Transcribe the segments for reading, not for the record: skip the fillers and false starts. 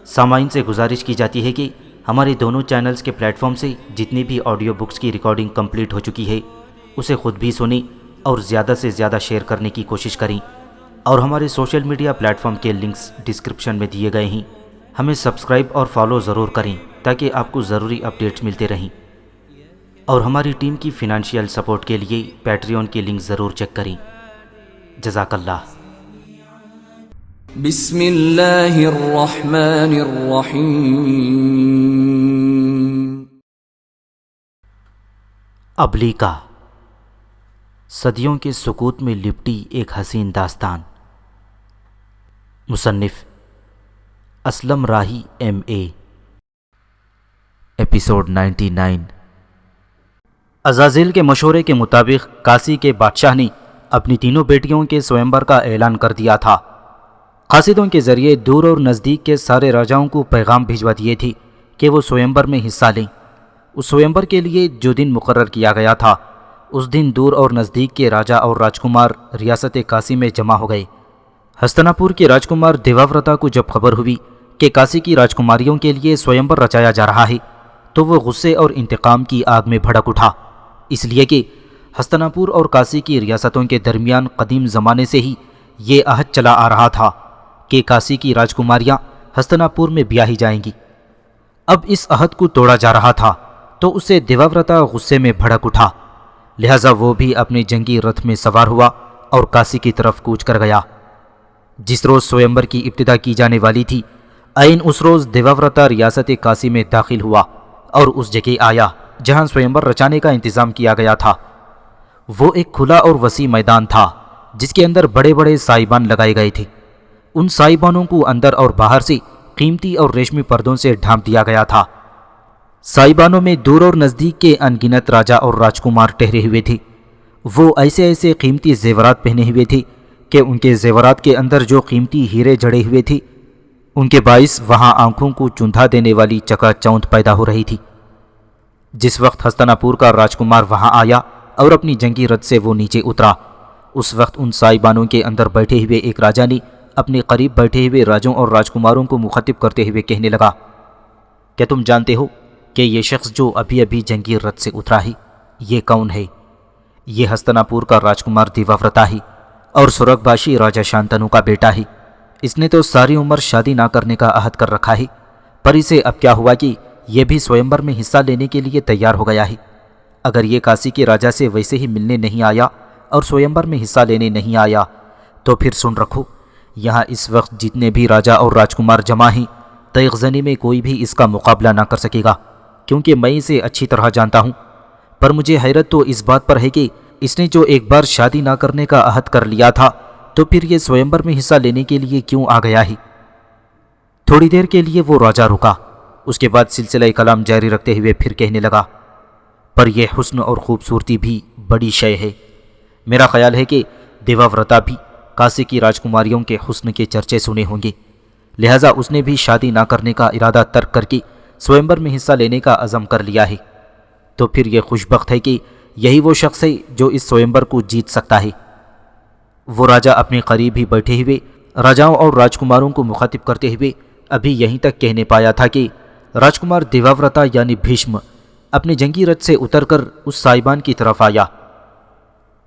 سامعین سے گزارش کی جاتی ہے کہ ہمارے دونوں چینلز کے پلیٹ فارم سے جتنی بھی آڈیو بکس کی ریکارڈنگ کمپلیٹ ہو چکی ہے اسے خود بھی سنیں اور زیادہ سے زیادہ شیئر کرنے کی کوشش کریں، اور ہمارے سوشل میڈیا پلیٹ فارم کے لنکس ڈسکرپشن میں دیے گئے ہیں، ہمیں سبسکرائب اور فالو ضرور کریں تاکہ آپ کو ضروری اپڈیٹس ملتے رہیں، اور ہماری ٹیم کی فنانشیل سپورٹ کے لیے پیٹریون کی لنک ضرور چیک کریں۔ جزاک اللہ۔ بسم اللہ الرحمن الرحیم۔ ابلیکا، صدیوں کے سکوت میں لپٹی ایک حسین داستان۔ مصنف اسلم راہی MA۔ ایپیسوڈ 99۔ عزازیل کے مشورے کے مطابق کاسی کے بادشاہ نے اپنی تینوں بیٹیوں کے سوئمبر کا اعلان کر دیا تھا۔ قاصدوں کے ذریعے دور اور نزدیک کے سارے راجاؤں کو پیغام بھجوا دیے تھے کہ وہ سوئمبر میں حصہ لیں۔ اس سوئمبر کے لیے جو دن مقرر کیا گیا تھا، اس دن دور اور نزدیک کے راجا اور راجکمار ریاست کاسی میں جمع ہو گئے۔ ہستنا پور کے راجکمار دیواورتا کو جب خبر ہوئی کہ کاسی کی راجکماریوں کے لیے سوئمبر رچایا جا رہا ہے تو وہ غصے اور انتقام کی آگ میں بھڑک اٹھا، اس لیے کہ ہستنا پور اور کاسی کی ریاستوں کے درمیان قدیم زمانے سے ہی یہ عہد چلا آ رہا تھا کہ کاسی کی راجکماریاں ہستنا پور میں بیاہی جائیں گی۔ اب اس عہد کو توڑا جا رہا تھا تو اسے دیواورتا غصے میں بھڑک اٹھا، لہٰذا وہ بھی اپنے جنگی رتھ میں سوار ہوا اور کاسی کی طرف کوچ کر گیا۔ جس روز سوئمبر کی ابتدا کی جانے والی تھی، عین اس روز دیواورتا ریاست کاسی میں داخل ہوا اور اس جگہ آیا جہاں سوئمبر رچانے کا انتظام کیا گیا تھا۔ وہ ایک کھلا اور وسیع میدان تھا جس کے اندر بڑے بڑے سائبان لگائے گئے تھے۔ ان سائبانوں کو اندر اور باہر سے قیمتی اور ریشمی پردوں سے ڈھانپ دیا گیا تھا۔ سائبانوں میں دور اور نزدیک کے ان گنت راجا اور راجکمار ٹھہرے ہوئے تھے۔ وہ ایسے ایسے قیمتی زیورات پہنے ہوئے تھے کہ ان کے زیورات کے اندر جو قیمتی ہیرے جڑے ہوئے تھے ان کے باعث وہاں آنکھوں کو چندھا دینے والی چکا چوندھ پیدا ہو رہی تھی۔ جس وقت ہستنا پور کا راجکمار وہاں آیا اور اپنی جنگی رتھ سے وہ نیچے اترا، اس وقت ان سائبانوں کے اندر بیٹھے ہوئے ایک راجا نے اپنے قریب بیٹھے ہوئے راجوں اور راجکماروں کو مخاطب کرتے ہوئے کہنے لگا، کیا تم جانتے ہو کہ یہ شخص جو ابھی ابھی جنگی رتھ سے اترا ہے یہ کون ہے؟ یہ ہستنا پور کا راجکمار دیواورتا ہے اور سورگ باشی راجا شانتنو کا بیٹا ہے۔ اس نے تو ساری عمر شادی نہ کرنے کا عہد کر رکھا ہے، پر اسے اب کیا ہوا کہ یہ بھی سوئمبر میں حصہ لینے کے لیے تیار ہو گیا ہے۔ اگر یہ کاسی کے راجا سے ویسے ہی ملنے نہیں آیا اور سوئمبر میں حصہ لینے نہیں آیا تو پھر سن رکھو، یہاں اس وقت جتنے بھی راجا اور راجکمار جمع ہیں، تیغ زنی میں کوئی بھی اس کا مقابلہ نہ کر سکے گا، کیونکہ میں اسے اچھی طرح جانتا ہوں۔ پر مجھے حیرت تو اس بات پر ہے کہ اس نے جو ایک بار شادی نہ کرنے کا عہد کر لیا تھا تو پھر یہ سوئمبر میں حصہ لینے کے لیے کیوں آ گیا ہے؟ تھوڑی دیر کے لیے وہ راجا رکا، اس کے بعد سلسلہ کلام جاری رکھتے ہوئے پھر کہنے لگا، پر یہ حسن اور خوبصورتی بھی بڑی شے ہے۔ میرا خیال ہے کہ دیواورتا بھی کاسی کی راجکماریوں کے حسن کے چرچے سنے ہوں گے، لہٰذا اس نے بھی شادی نہ کرنے کا ارادہ ترک کر کے سوئمبر میں حصہ لینے کا عزم کر لیا ہے۔ تو پھر یہ خوش بخت ہے کہ یہی وہ شخص ہے جو اس سوئمبر کو جیت سکتا ہے۔ وہ راجا اپنے قریب ہی بیٹھے ہوئے راجاؤں اور راجکماروں کو مخاطب کرتے ہوئے ابھی یہیں تک کہنے پایا تھا کہ راجکمار دیواورتا یعنی بھیشم اپنے جنگی رتھ سے اتر کر اس سائبان کی طرف آیا۔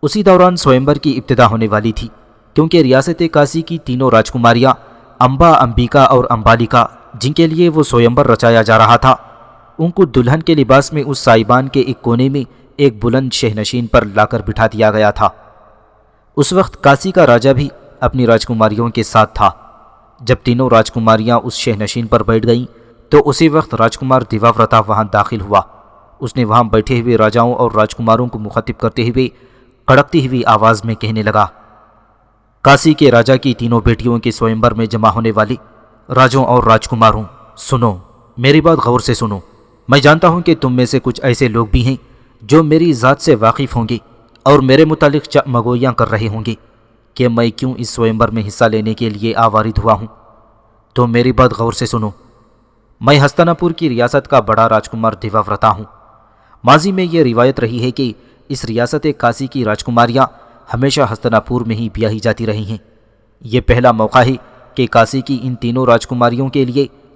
اسی دوران سوئمبر کی ابتدا ہونے والی تھی، کیونکہ ریاست کاسی کی تینوں راجکماریاں امبا، امبیکا اور امبالکا، جن کے لیے وہ سوئمبر رچایا جا رہا تھا، ان کو دلہن کے لباس میں اس سائبان کے ایک کونے میں ایک بلند شہنشین پر لا کر بٹھا دیا گیا تھا۔ اس وقت کاسی کا راجا بھی اپنی راجکماریوں کے ساتھ تھا۔ جب تینوں راجکماریاں اس شہنشین پر بیٹھ گئیں تو اسی وقت راجکمار دیواورتا وہاں داخل ہوا۔ اس نے وہاں بیٹھے ہوئے راجاؤں اور راجکماروں کو مخاطب کرتے ہوئے کڑکتی ہوئی آواز میں کہنے لگا، کاسی کے راجا کی تینوں بیٹیوں کے سوئمبر میں جمع ہونے والی راجوں اور راجکماروں، سنو، میری بات غور سے سنو۔ میں جانتا ہوں کہ تم میں سے کچھ ایسے لوگ بھی ہیں جو میری ذات سے واقف ہوں گے اور میرے متعلق چمگویاں کر رہے ہوں گے کہ میں کیوں اس سوئمبر میں حصہ لینے کے لیے آوارد ہوا ہوں۔ تو میری بات غور سے سنو۔ میں ہستنا پور کی ریاست کا بڑا راجکمار دیواورتا ہوں۔ ماضی میں یہ روایت رہی ہے کہ اس ریاست کاسی کی راجکماریاں ہمیشہ ہستنا پور میں ہی بیاہی جاتی رہی ہیں۔ یہ پہلا موقع ہے کہ کاسی کی ان تینوں راجکماریوں کے لیے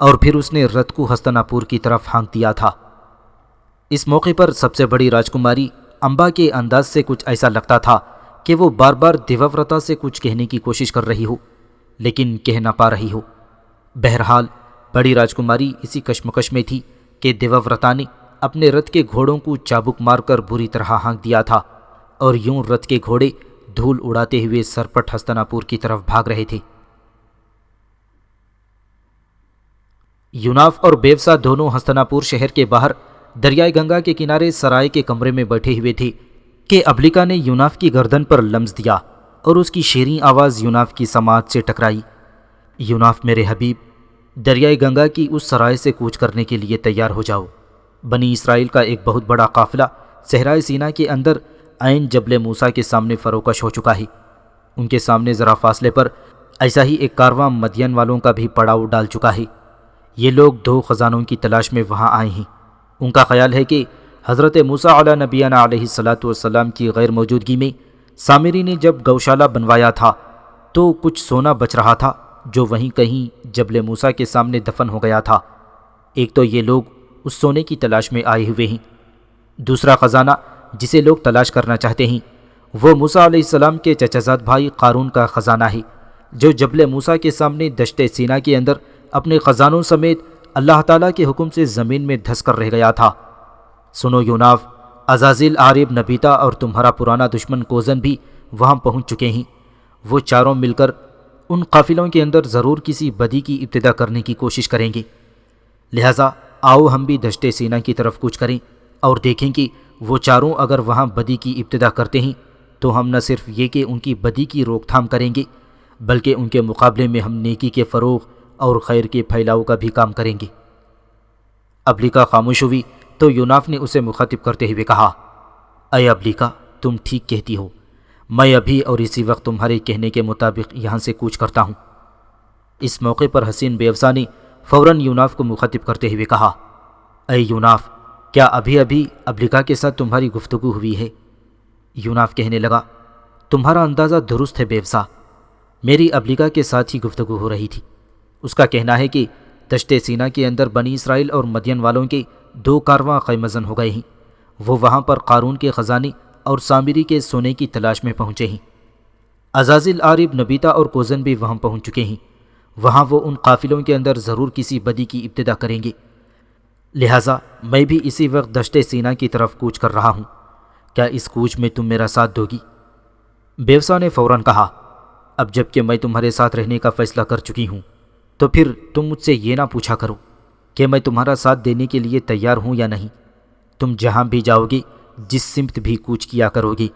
اور پھر اس نے رتھ کو ہستناپور کی طرف ہانک دیا تھا۔ اس موقع پر سب سے بڑی راجکماری امبا کے انداز سے کچھ ایسا لگتا تھا کہ وہ بار بار دیوورتا سے کچھ کہنے کی کوشش کر رہی ہو لیکن کہہ نہ پا رہی ہو۔ بہرحال بڑی راجکماری اسی کشمکش میں تھی کہ دیوورتا نے اپنے رتھ کے گھوڑوں کو چابک مار کر بری طرح ہانک دیا تھا اور یوں رتھ کے گھوڑے دھول اڑاتے ہوئے سرپٹ ہستناپور کی طرف بھاگ رہے تھے۔ یوناف اور بیوسا دونوں ہستناپور شہر کے باہر دریائے گنگا کے کنارے سرائے کے کمرے میں بیٹھے ہوئے تھے کہ ابلیکا نے یوناف کی گردن پر لمس دیا اور اس کی شیریں آواز یوناف کی سماعت سے ٹکرائی۔ یوناف میرے حبیب، دریائے گنگا کی اس سرائے سے کوچ کرنے کے لیے تیار ہو جاؤ۔ بنی اسرائیل کا ایک بہت بڑا قافلہ صحرائے سینا کے اندر عین جبل موسیٰ کے سامنے فروکش ہو چکا ہے۔ ان کے سامنے ذرا فاصلے پر ایسا ہی ایک کارواں مدین والوں کا بھی پڑاؤ ڈال چکا ہے۔ یہ لوگ 2 خزانوں کی تلاش میں وہاں آئے ہیں۔ ان کا خیال ہے کہ حضرت موسیٰ علیہ نبینا علیہ السلام کی غیر موجودگی میں سامری نے جب گوشالہ بنوایا تھا تو کچھ سونا بچ رہا تھا جو وہیں کہیں جبل موسیٰ کے سامنے دفن ہو گیا تھا۔ ایک تو یہ لوگ اس سونے کی تلاش میں آئے ہوئے ہیں، دوسرا خزانہ جسے لوگ تلاش کرنا چاہتے ہیں وہ موسیٰ علیہ السلام کے چچا زاد بھائی قارون کا خزانہ ہے، جو جبل موسیٰ کے سامنے دشت سینا کے اندر اپنے خزانوں سمیت اللہ تعالیٰ کے حکم سے زمین میں دھس کر رہ گیا تھا۔ سنو یوناف، عزازیل، عارب، نبیتا اور تمہارا پرانا دشمن کوزن بھی وہاں پہنچ چکے ہیں۔ وہ چاروں مل کر ان قافلوں کے اندر ضرور کسی بدی کی ابتدا کرنے کی کوشش کریں گے، لہٰذا آؤ ہم بھی دشت سینا کی طرف کوچ کریں اور دیکھیں کہ وہ چاروں اگر وہاں بدی کی ابتدا کرتے ہیں تو ہم نہ صرف یہ کہ ان کی بدی کی روک تھام کریں گے بلکہ ان کے مقابلے میں ہم نیکی کے فروغ اور خیر کے پھیلاؤ کا بھی کام کریں گے۔ ابلیکا خاموش ہوئی تو یوناف نے اسے مخاطب کرتے ہوئے کہا، اے ابلیکا، تم ٹھیک کہتی ہو، میں ابھی اور اسی وقت تمہارے کہنے کے مطابق یہاں سے کوچ کرتا ہوں۔ اس موقع پر حسین بیوسا نے فوراً یوناف کو مخاطب کرتے ہوئے کہا، اے یوناف، کیا ابھی ابلیکا کے ساتھ تمہاری گفتگو ہوئی ہے؟ یوناف کہنے لگا، تمہارا اندازہ درست ہے بیوسا، میری ابلیکا کے ساتھ ہی گفتگو ہو رہی تھی۔ اس کا کہنا ہے کہ دشت سینا کے اندر بنی اسرائیل اور مدین والوں کے 2 کارواں قیمزن ہو گئے ہیں۔ وہ وہاں پر قارون کے خزانے اور سامری کے سونے کی تلاش میں پہنچے ہیں۔ عزازیل، عارب، نبیتا اور کوزن بھی وہاں پہنچ چکے ہیں۔ وہاں وہ ان قافلوں کے اندر ضرور کسی بدی کی ابتدا کریں گے، لہٰذا میں بھی اسی وقت دشت سینا کی طرف کوچ کر رہا ہوں۔ کیا اس کوچ میں تم میرا ساتھ دو گی؟ بیوسا نے فوراً کہا، اب جب کہ میں تمہارے ساتھ رہنے کا فیصلہ کر چکی ہوں تو پھر تم مجھ سے یہ نہ پوچھا کرو کہ میں تمہارا ساتھ دینے کے لیے تیار ہوں یا نہیں۔ تم جہاں بھی جاؤ گے، جس سمت بھی کوچ کیا کرو گی،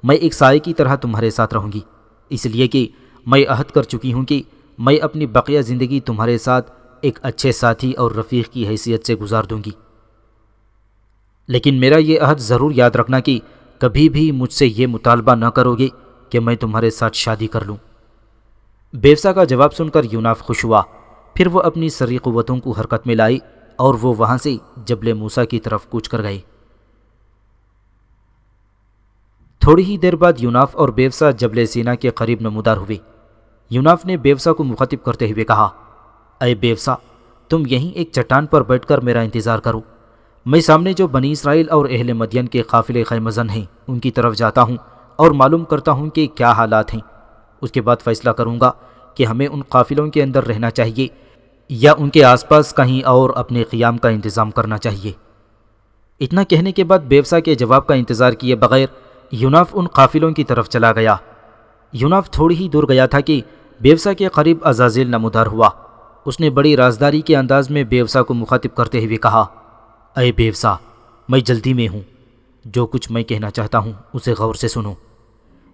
میں ایک سائے کی طرح تمہارے ساتھ رہوں گی، اس لیے کہ میں عہد کر چکی ہوں کہ میں اپنی بقیہ زندگی تمہارے ساتھ ایک اچھے ساتھی اور رفیق کی حیثیت سے گزار دوں گی۔ لیکن میرا یہ عہد ضرور یاد رکھنا کہ کبھی بھی مجھ سے یہ مطالبہ نہ کرو گے کہ میں تمہارے ساتھ شادی کر لوں۔ بیوسا کا جواب سن کر یوناف خوش ہوا، پھر وہ اپنی سری قوتوں کو حرکت میں لائی اور وہ وہاں سے جبل موسیٰ کی طرف کوچ کر گئے۔ تھوڑی ہی دیر بعد یوناف اور بیوسا جبل سینا کے قریب نمودار ہوئے۔ یوناف نے بیوسا کو مخاطب کرتے ہوئے کہا، اے بیوسا، تم یہیں ایک چٹان پر بیٹھ کر میرا انتظار کرو، میں سامنے جو بنی اسرائیل اور اہل مدین کے قافلے خیمزن ہیں ان کی طرف جاتا ہوں اور معلوم کرتا ہوں کہ کیا حالات ہیں۔ اس کے بعد فیصلہ کروں گا کہ ہمیں ان قافلوں کے اندر رہنا چاہیے یا ان کے آس پاس کہیں اور اپنے قیام کا انتظام کرنا چاہیے۔ اتنا کہنے کے بعد بیوسا کے جواب کا انتظار کیے بغیر یوناف ان قافلوں کی طرف چلا گیا۔ یوناف تھوڑی ہی دور گیا تھا کہ بیوسا کے قریب عزازیل نمودار ہوا۔ اس نے بڑی رازداری کے انداز میں بیوسا کو مخاطب کرتے ہوئے کہا، اے بیوسا، میں جلدی میں ہوں، جو کچھ میں کہنا چاہتا ہوں اسے غور سے سنو۔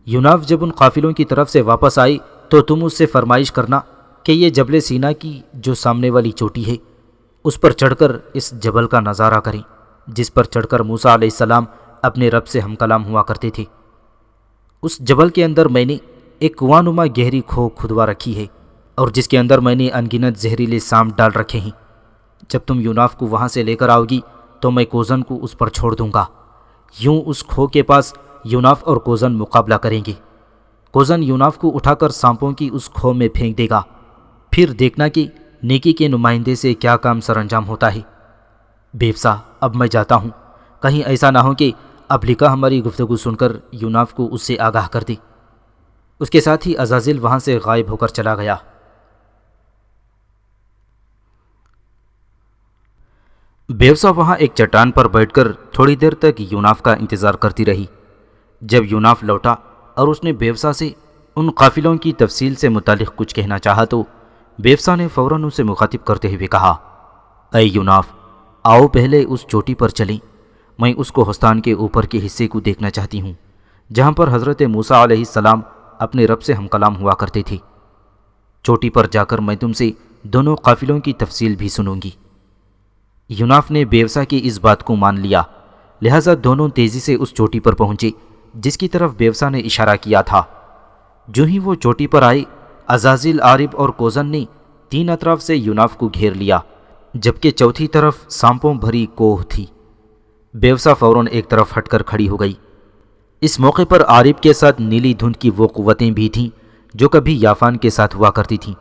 یوناف جب ان قافلوں کی طرف سے واپس آئی تو تم اس سے فرمائش کرنا کہ یہ جبل سینا کی جو سامنے والی چوٹی ہے اس پر چڑھ کر اس جبل کا نظارہ کریں جس پر چڑھ کر موسیٰ علیہ السلام اپنے رب سے ہم کلام ہوا کرتے تھے۔ اس جبل کے اندر میں نے ایک کنواں نما گہری کھو کھدوا رکھی ہے اور جس کے اندر میں نے انگنت زہریلے سانپ ڈال رکھے ہیں۔ جب تم یوناف کو وہاں سے لے کر آؤ گی تو میں کوزن کو اس پر چھوڑ دوں گا۔ یوں اس کھو کے پاس یوناف اور کوزن مقابلہ کریں گے۔ کوزن یوناف کو اٹھا کر سانپوں کی اس کھو میں پھینک دے گا، پھر دیکھنا کہ نیکی کے نمائندے سے کیا کام سر انجام ہوتا ہے؟ بیوسا اب میں جاتا ہوں، کہیں ایسا نہ ہو کہ ابلیکا ہماری گفتگو سن کر یوناف کو اس سے آگاہ کر دے۔ اس کے ساتھ ہی عزازیل وہاں سے غائب ہو کر چلا گیا۔ بیوسا وہاں ایک چٹان پر بیٹھ کر تھوڑی دیر تک یوناف کا انتظار کرتی رہی۔ جب یوناف لوٹا اور اس نے بیوسا سے ان قافلوں کی تفصیل سے متعلق کچھ کہنا چاہا تو بیوسا نے فوراً اسے مخاطب کرتے ہوئے کہا، اے یوناف، آؤ پہلے اس چوٹی پر چلیں، میں اس کوہستان کے اوپر کے حصے کو دیکھنا چاہتی ہوں جہاں پر حضرت موسیٰ علیہ السلام اپنے رب سے ہم کلام ہوا کرتے تھے۔ چوٹی پر جا کر میں تم سے دونوں قافلوں کی تفصیل بھی سنوں گی۔ یوناف نے بیوسا کی اس بات کو مان لیا، لہذا دونوں تیزی سے اس چوٹی پر پہنچے جس کی طرف بیوسا نے اشارہ کیا تھا۔ جو ہی وہ چوٹی پر آئے، عزازیل، عارب اور کوزن نے تین اطراف سے یوناف کو گھیر لیا، جبکہ چوتھی طرف سانپوں بھری کوہ تھی۔ بیوسا فوراً ایک طرف ہٹ کر کھڑی ہو گئی۔ اس موقع پر عارب کے ساتھ نیلی دھند کی وہ قوتیں بھی تھیں جو کبھی یافان کے ساتھ ہوا کرتی تھیں۔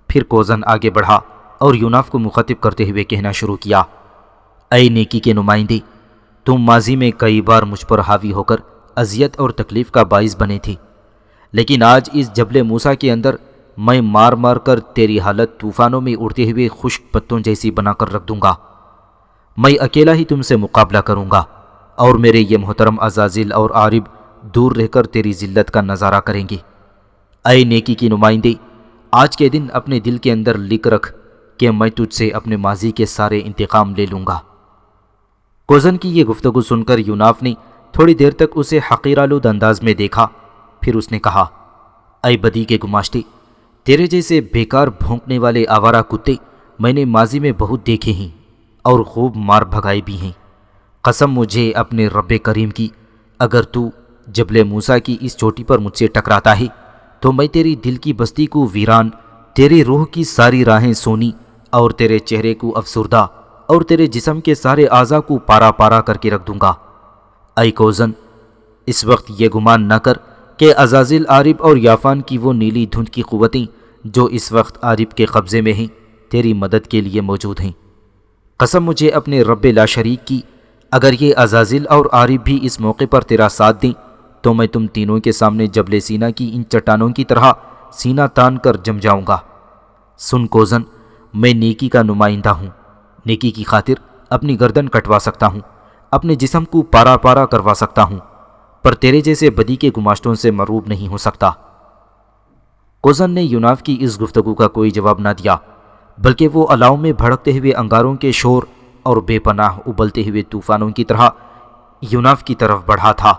پھر کوزن آگے بڑھا اور یوناف کو مخاطب کرتے ہوئے کہنا شروع کیا، اے نیکی کے نمائندے، تم ماضی میں کئی بار مجھ پر حاوی ہو کر اذیت اور تکلیف کا باعث بنے تھے، لیکن آج اس جبل موسیٰ کے اندر میں مار مار کر تیری حالت طوفانوں میں اڑتے ہوئے خشک پتوں جیسی بنا کر رکھ دوں گا۔ میں اکیلا ہی تم سے مقابلہ کروں گا اور میرے یہ محترم عزازیل اور عارب دور رہ کر تیری ذلت کا نظارہ کریں گے۔ اے نیکی کی نمائندے، آج کے دن اپنے دل کے اندر لکھ رکھ کہ میں تجھ سے اپنے ماضی کے سارے انتقام لے لوں گا۔ کوزن کی یہ گفتگو سن کر یوناف نے تھوڑی دیر تک اسے حقیرآلود انداز میں دیکھا، پھر اس نے کہا، اے بدی کے گماشتے، تیرے جیسے بیکار بھونکنے والے آوارہ کتے میں نے ماضی میں بہت دیکھے ہیں اور خوب مار بھگائے بھی ہیں۔ قسم مجھے اپنے رب کریم کی، اگر تو جبل موسیٰ کی اس چوٹی پر مجھ سے ٹکراتا ہے تو میں تیری دل کی بستی کو ویران، تیری روح کی ساری راہیں سونی اور تیرے چہرے کو افسردہ اور تیرے جسم کے سارے اعضاء کو پارا پارا کر کے رکھ دوں گا۔ اے کوزن، اس وقت یہ گمان نہ کر کہ عزازیل، عارب اور یافان کی وہ نیلی دھند کی قوتیں جو اس وقت عارب کے قبضے میں ہیں تیری مدد کے لیے موجود ہیں۔ قسم مجھے اپنے رب لا شریک کی، اگر یہ عزازیل اور عارب بھی اس موقع پر تیرا ساتھ دیں تو میں تم تینوں کے سامنے جبل سینا کی ان چٹانوں کی طرح سینہ تان کر جم جاؤں گا۔ سن کوزن، میں نیکی کا نمائندہ ہوں، نیکی کی خاطر اپنی گردن کٹوا سکتا ہوں، اپنے جسم کو پارا پارا کروا سکتا ہوں، پر تیرے جیسے بدی کے گماشتوں سے مروب نہیں ہو سکتا۔ کوزن نے یوناف کی اس گفتگو کا کوئی جواب نہ دیا، بلکہ وہ الاؤں میں بھڑکتے ہوئے انگاروں کے شور اور بے پناہ ابلتے ہوئے طوفانوں کی طرح یوناف کی طرف بڑھا تھا۔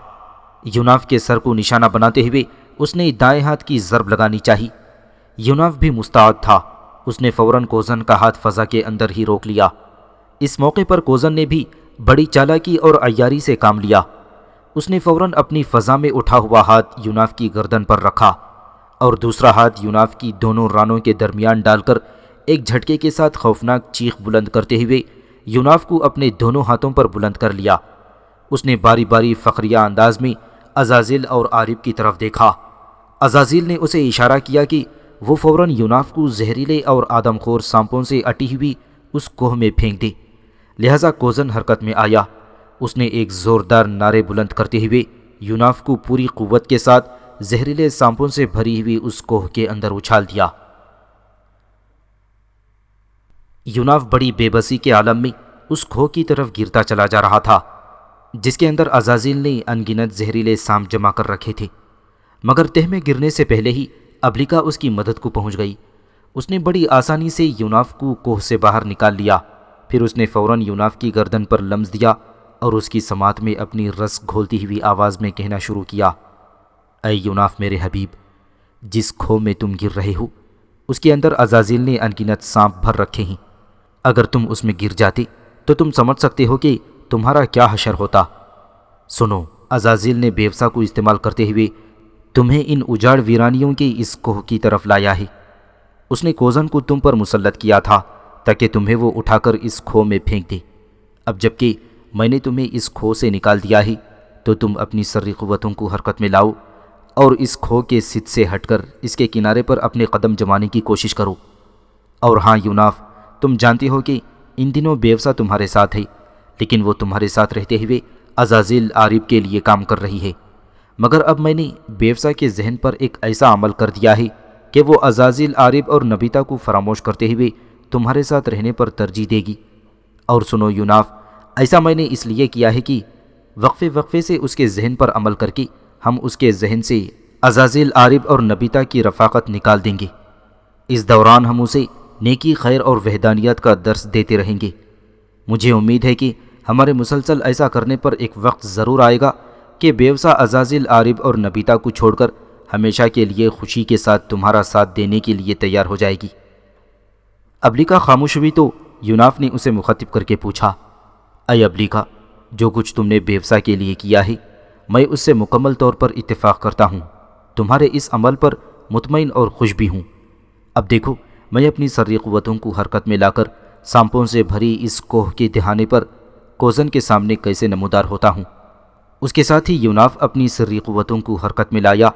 یوناف کے سر کو نشانہ بناتے ہوئے اس نے دائیں ہاتھ کی ضرب لگانی چاہی۔ یوناف بھی مستعد تھا، اس نے فوراً کوزن کا ہاتھ فضا کے اندر ہی روک لیا۔ اس موقع پر کوزن نے بھی بڑی چالاکی اور عیاری سے کام لیا۔ اس نے فوراً اپنی فضا میں اٹھا ہوا ہاتھ یوناف کی گردن پر رکھا اور دوسرا ہاتھ یوناف کی دونوں رانوں کے درمیان ڈال کر ایک جھٹکے کے ساتھ خوفناک چیخ بلند کرتے ہوئے یوناف کو اپنے دونوں ہاتھوں پر بلند کر لیا۔ اس نے باری باری فخریہ انداز میں عزازیل اور عارب کی طرف دیکھا۔ عزازیل نے اسے اشارہ کیا کہ وہ فوراً یوناف کو زہریلے اور آدم خور سانپوں سے اٹی ہوئی اس کوہ میں پھینک دے، لہذا کوزن حرکت میں آیا۔ اس نے ایک زوردار نعرے بلند کرتے ہوئے یوناف کو پوری قوت کے ساتھ زہریلے سانپوں سے بھری ہوئی اس کوہ کے اندر اچھال دیا۔ یوناف بڑی بے بسی کے عالم میں اس کوہ کی طرف گرتا چلا جا رہا تھا جس کے اندر عزازیل نے ان گنت زہریلے سانپ جمع کر رکھے تھے، مگر تہ میں گرنے سے پہلے ہی ابلیکا اس کی مدد کو پہنچ گئی۔ اس نے بڑی آسانی سے یوناف کو کوہ سے باہر نکال لیا، پھر اس نے فوراً یوناف کی گردن پر لمس دیا اور اس کی سماعت میں اپنی رس گھولتی ہوئی آواز میں کہنا شروع کیا، اے یوناف میرے حبیب، جس کھو میں تم گر رہے ہو اس کے اندر عزازیل نے ان گنت سانپ بھر رکھے ہیں۔ اگر تم اس میں گر جاتے تو تم سمجھ سکتے ہو کہ تمہارا کیا حشر ہوتا۔ سنو، عزازیل نے بیوسا کو استعمال کرتے ہوئے تمہیں ان اجاڑ ویرانیوں کے اس کوہ کی طرف لایا ہے۔ اس نے کوزن کو تم پر مسلط کیا تھا تاکہ تمہیں وہ اٹھا کر اس کھو میں پھینک دے۔ اب جبکہ میں نے تمہیں اس کھو سے نکال دیا ہے تو تم اپنی سری قوتوں کو حرکت میں لاؤ اور اس کھو کے سطح سے ہٹ کر اس کے کنارے پر اپنے قدم جمانے کی کوشش کرو۔ اور ہاں یوناف، تم جانتے ہو کہ ان دنوں بیوسا تمہارے ساتھ ہے، لیکن وہ تمہارے ساتھ رہتے ہوئے عزازیل عارب کے لیے کام کر رہی ہے، مگر اب میں نے بیوسا کے ذہن پر ایک ایسا عمل کر دیا ہے کہ وہ عزازیل عارب اور نبیتا کو فراموش کرتے ہوئے تمہارے ساتھ رہنے پر ترجیح دے گی۔ اور سنو یوناف، ایسا میں نے اس لیے کیا ہے کہ وقفے وقفے سے اس کے ذہن پر عمل کر کے ہم اس کے ذہن سے عزازیل عارب اور نبیتا کی رفاقت نکال دیں گے۔ اس دوران ہم اسے نیکی، خیر اور وحدانیت کا درس دیتے رہیں گے۔ مجھے امید ہے کہ ہمارے مسلسل ایسا کرنے پر ایک وقت ضرور آئے گا کہ بیوسا عزازیل عارب اور نبیتا کو چھوڑ کر ہمیشہ کے لیے خوشی کے ساتھ تمہارا ساتھ دینے کے لیے تیار ہو جائے گی۔ ابلیکا خاموش ہوئی تو یوناف نے اسے مخاطب کر کے پوچھا، اے ابلیکا، جو کچھ تم نے بیوسا کے لیے کیا ہے میں اس سے مکمل طور پر اتفاق کرتا ہوں، تمہارے اس عمل پر مطمئن اور خوش بھی ہوں۔ اب دیکھو میں اپنی سری قوتوں کو حرکت میں لا کر سانپوں سے بھری اس کوہ کے دہانے پر کوزن کے سامنے کیسے نمودار ہوتا ہوں۔ اس کے ساتھ ہی یوناف اپنی سری قوتوں کو حرکت میں لایا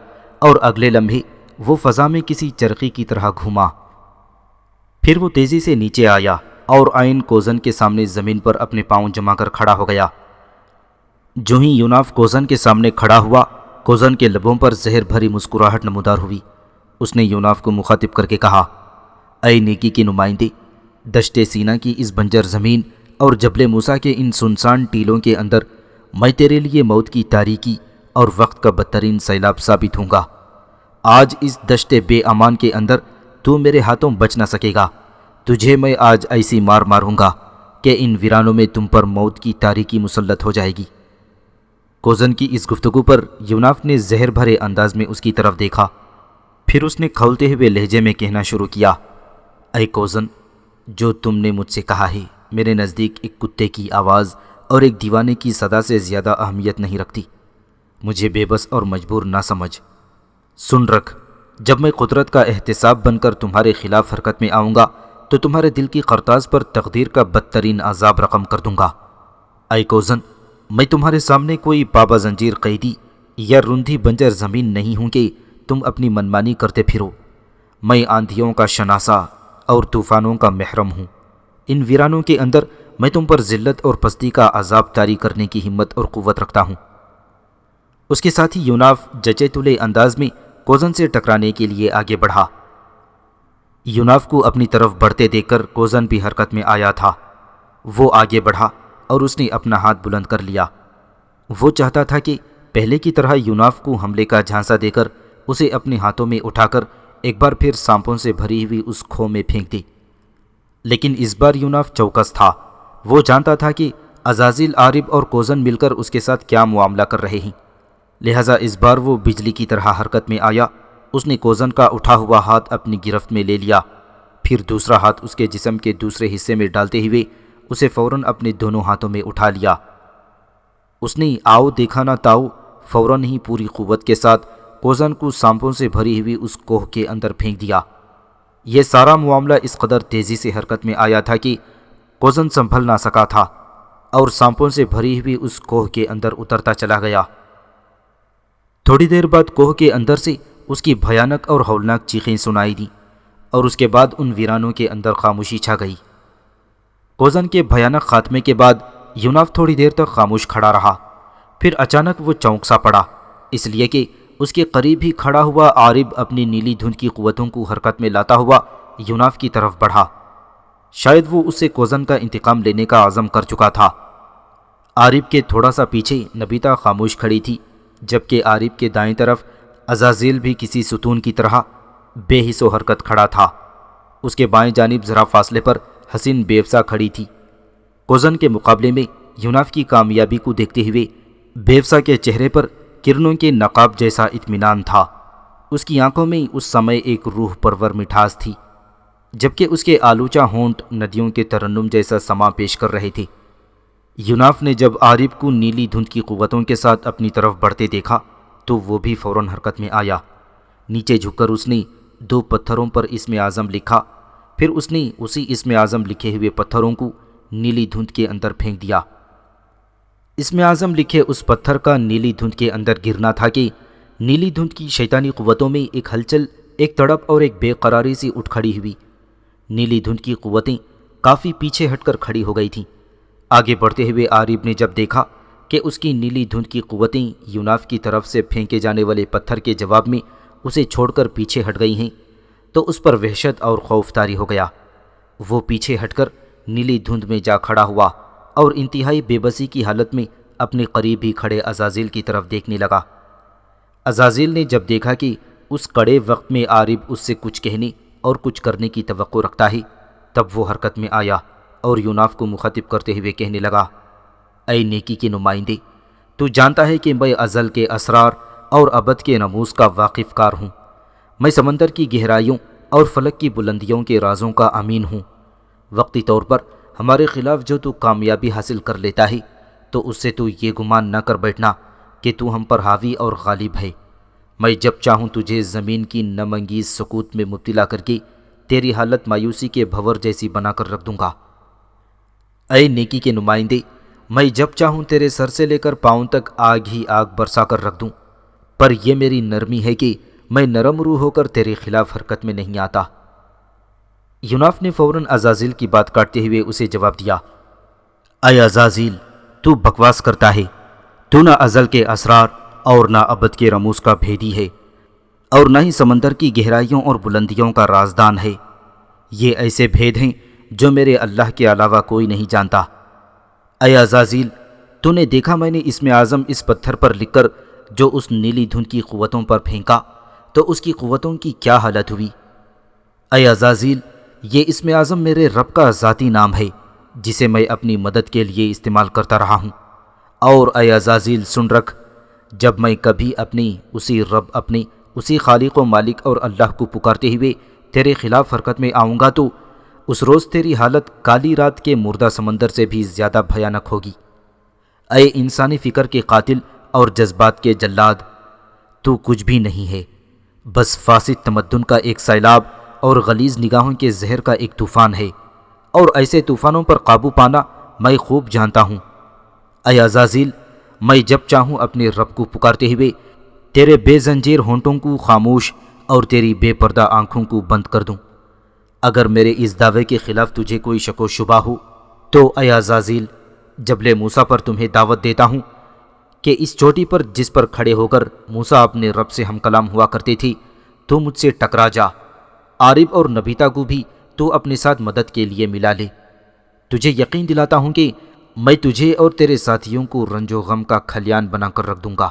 اور اگلے لمحے وہ فضا میں کسی چرخی کی طرح گھوما، پھر وہ تیزی سے نیچے آیا اور عین کوزن کے سامنے زمین پر اپنے پاؤں جما کر کھڑا ہو گیا۔ جو ہی یوناف کوزن کے سامنے کھڑا ہوا، کوزن کے لبوں پر زہر بھری مسکراہٹ نمودار ہوئی۔ اس نے یوناف کو مخاطب کر کے کہا، اے نیکی کے نمائندے، دشت سینا کی اس بنجر زمین اور جبل موسیٰ کے ان سنسان ٹیلوں کے اندر میں تیرے لیے موت کی تاریکی اور وقت کا بدترین سیلاب ثابت ہوں گا۔ آج اس دشت بے امان کے اندر تو میرے ہاتھوں بچ نہ سکے گا۔ تجھے میں آج ایسی مار ماروں گا کہ ان ویرانوں میں تم پر موت کی تاریکی مسلط ہو جائے گی۔ کوزن کی اس گفتگو پر یوناف نے زہر بھرے انداز میں اس کی طرف دیکھا، پھر اس نے کھولتے ہوئے لہجے میں کہنا شروع کیا، اے کوزن، جو تم نے مجھ سے کہا ہے میرے نزدیک ایک کتے کی آواز اور ایک دیوانے کی صدا سے زیادہ اہمیت نہیں رکھتی۔ مجھے بے بس اور مجبور نہ سمجھ۔ سن رکھ، جب میں قدرت کا احتساب بن کر تمہارے خلاف حرکت میں آؤں گا تو تمہارے دل کی قرطاس پر تقدیر کا بدترین عذاب رقم کر دوں گا۔ اے کوزن، میں تمہارے سامنے کوئی پابا زنجیر قیدی یا روندھی بنجر زمین نہیں ہوں کہ تم اپنی منمانی کرتے پھرو۔ میں آندھیوں کا شناسا اور طوفانوں کا محرم ہوں۔ ان ویرانوں کے اندر میں تم پر ذلت اور پستی کا عذاب طاری کرنے کی ہمت اور قوت رکھتا ہوں۔ اس کے ساتھ ہی یوناف جچے تلے انداز میں کوزن سے ٹکرانے کے لیے آگے بڑھا۔ یوناف کو اپنی طرف بڑھتے دیکھ کر کوزن بھی حرکت میں آیا تھا۔ وہ آگے بڑھا اور اس نے اپنا ہاتھ بلند کر لیا۔ وہ چاہتا تھا کہ پہلے کی طرح یوناف کو حملے کا جھانسا دے کر اسے اپنے ہاتھوں میں اٹھا کر ایک بار پھر سانپوں سے بھری ہوئی اس کھو میں پھینک دے، لیکن اس بار یوناف چوکس تھا۔ وہ جانتا تھا کہ عزازیل عارب اور کوزن مل کر اس کے ساتھ کیا معاملہ کر رہے ہیں، لہٰذا اس بار وہ بجلی کی طرح حرکت میں آیا۔ اس نے کوزن کا اٹھا ہوا ہاتھ اپنی گرفت میں لے لیا، پھر دوسرا ہاتھ اس کے جسم کے دوسرے حصے میں ڈالتے ہوئے اسے فوراً اپنے دونوں ہاتھوں میں اٹھا لیا۔ اس نے آؤ دیکھا نہ تاؤ فوراً ہی پوری قوت کے ساتھ کوزن کو سانپوں سے بھری ہوئی اس کوہ کے اندر پھینک دیا۔ یہ سارا معاملہ اس قدر تیزی سے حرکت میں آیا تھا کہ کوزن سنبھل نہ سکا تھا اور سانپوں سے بھری ہوئی اس کوہ کے اندر اترتا چلا گیا۔ تھوڑی دیر بعد کوہ کے اندر سے اس کی بھیانک اور ہولناک چیخیں سنائی دیں اور اس کے بعد ان ویرانوں کے اندر خاموشی چھا گئی۔ کوزن کے بھیانک خاتمے کے بعد یوناف تھوڑی دیر تک خاموش کھڑا رہا، پھر اچانک وہ چونک سا پڑا، اس لیے کہ اس کے قریب ہی کھڑا ہوا عارب اپنی نیلی دھند کی قوتوں کو حرکت میں لاتا ہوا یوناف کی طرف بڑھا۔ شاید وہ اس سے کوزن کا انتقام لینے کا عزم کر چکا تھا۔ عارب کے تھوڑا سا پیچھے نبیتا خاموش کھڑی تھی، جبکہ عارب کے دائیں طرف عزازیل بھی کسی ستون کی طرح بے حس و حرکت کھڑا تھا۔ اس کے بائیں جانب ذرا فاصلے پر حسین بیوسا کھڑی تھی۔ کوزن کے مقابلے میں یوناف کی کامیابی کو دیکھتے ہوئے بیوسا کے چہرے پر کرنوں کے نقاب جیسا اطمینان تھا۔ اس کی آنکھوں میں اس سمے ایک روح پرور مٹھاس تھی، جبکہ اس کے آلوچہ ہونٹ ندیوں کے ترنم جیسا سما پیش کر رہے تھے۔ یوناف نے جب عارب کو نیلی دھند کی قوتوں کے ساتھ اپنی طرف بڑھتے دیکھا تو وہ بھی فوراً حرکت میں آیا۔ نیچے جھک کر اس نے 2 پتھروں پر اسم اعظم لکھا، پھر اس نے اسی اسم اعظم لکھے ہوئے پتھروں کو نیلی دھند کے اندر پھینک دیا۔ اسم اعظم لکھے اس پتھر کا نیلی دھند کے اندر گرنا تھا کہ نیلی دھند کی شیطانی قوتوں میں ایک ہلچل، ایک تڑپ اور ایک بے قراری سی اٹھ کھڑی ہوئی۔ نیلی دھند کی قوتیں کافی پیچھے ہٹ کر کھڑی ہو گئی تھیں۔ آگے بڑھتے ہوئے عارب نے جب دیکھا کہ اس کی نیلی دھند کی قوتیں یوناف کی طرف سے پھینکے جانے والے پتھر کے جواب میں اسے چھوڑ کر پیچھے ہٹ گئی ہیں تو اس پر وحشت اور خوف طاری ہو گیا۔ وہ پیچھے ہٹ کر نیلی دھند میں جا کھڑا ہوا اور انتہائی بے بسی کی حالت میں اپنے قریب ہی کھڑے عزازیل کی طرف دیکھنے لگا۔ عزازیل نے جب دیکھا کہ اس کڑے وقت میں عارب اس سے کچھ کہنے اور کچھ کرنے کی توقع رکھتا ہے، تب وہ حرکت میں آیا اور یوناف کو مخاطب کرتے ہوئے کہنے لگا، اے نیکی کے نمائندے، تو جانتا ہے کہ میں ازل کے اسرار اور ابد کے ناموس کا واقف کار ہوں۔ میں سمندر کی گہرائیوں اور فلک کی بلندیوں کے رازوں کا امین ہوں۔ وقتی طور پر ہمارے خلاف جو تو کامیابی حاصل کر لیتا ہے تو اس سے تو یہ گمان نہ کر بیٹھنا کہ تو ہم پر حاوی اور غالب ہے۔ میں جب چاہوں تجھے زمین کی نم انگیز سکوت میں مبتلا کر کے تیری حالت مایوسی کے بھور جیسی بنا کر رکھ دوں گا۔ اے نیکی کے نمائندے، میں جب چاہوں تیرے سر سے لے کر پاؤں تک آگ ہی آگ برسا کر رکھ دوں، پر یہ میری نرمی ہے کہ میں نرم روح ہو کر تیرے خلاف حرکت میں نہیں آتا۔ یوناف نے فوراً عزازیل کی بات کاٹتے ہوئے اسے جواب دیا، اے عزازیل، تو بکواس کرتا ہے، تو نہ ازل کے اسرار اور نہ ابد کے رموز کا بھیدی ہے، اور نہ ہی سمندر کی گہرائیوں اور بلندیوں کا رازدان ہے۔ یہ ایسے بھید ہیں جو میرے اللہ کے علاوہ کوئی نہیں جانتا۔ اے عزازیل، تو نے دیکھا میں نے اسم اعظم اس پتھر پر لکھ کر جو اس نیلی دھند کی قوتوں پر پھینکا تو اس کی قوتوں کی کیا حالت ہوئی؟ اے عزازیل، یہ اسم اعظم میرے رب کا ذاتی نام ہے جسے میں اپنی مدد کے لیے استعمال کرتا رہا ہوں۔ اور اے عزازیل سن رکھ، جب میں کبھی اسی خالق و مالک اور اللہ کو پکارتے ہوئے تیرے خلاف حرکت میں آؤں گا تو اس روز تیری حالت کالی رات کے مردہ سمندر سے بھی زیادہ بھیانک ہوگی۔ اے انسانی فکر کے قاتل اور جذبات کے جلاد، تو کچھ بھی نہیں ہے، بس فاسد تمدن کا ایک سیلاب اور غلیظ نگاہوں کے زہر کا ایک طوفان ہے، اور ایسے طوفانوں پر قابو پانا میں خوب جانتا ہوں۔ اے عزازیل، میں جب چاہوں اپنے رب کو پکارتے ہوئے تیرے بے زنجیر ہونٹوں کو خاموش اور تیری بے پردہ آنکھوں کو بند کر دوں۔ اگر میرے اس دعوے کے خلاف تجھے کوئی شک و شبہ ہو تو اے عزازیل، جبل موسیٰ پر تمہیں دعوت دیتا ہوں کہ اس چوٹی پر جس پر کھڑے ہو کر موسیٰ اپنے رب سے ہم کلام ہوا کرتے تھے تو مجھ سے ٹکرا جا۔ عارب اور نبیتا کو بھی تو اپنے ساتھ مدد کے لیے ملا لے۔ تجھے یقین دلاتا ہوں کہ میں تجھے اور تیرے ساتھیوں کو رنج و غم کا کھلیان بنا کر رکھ دوں گا۔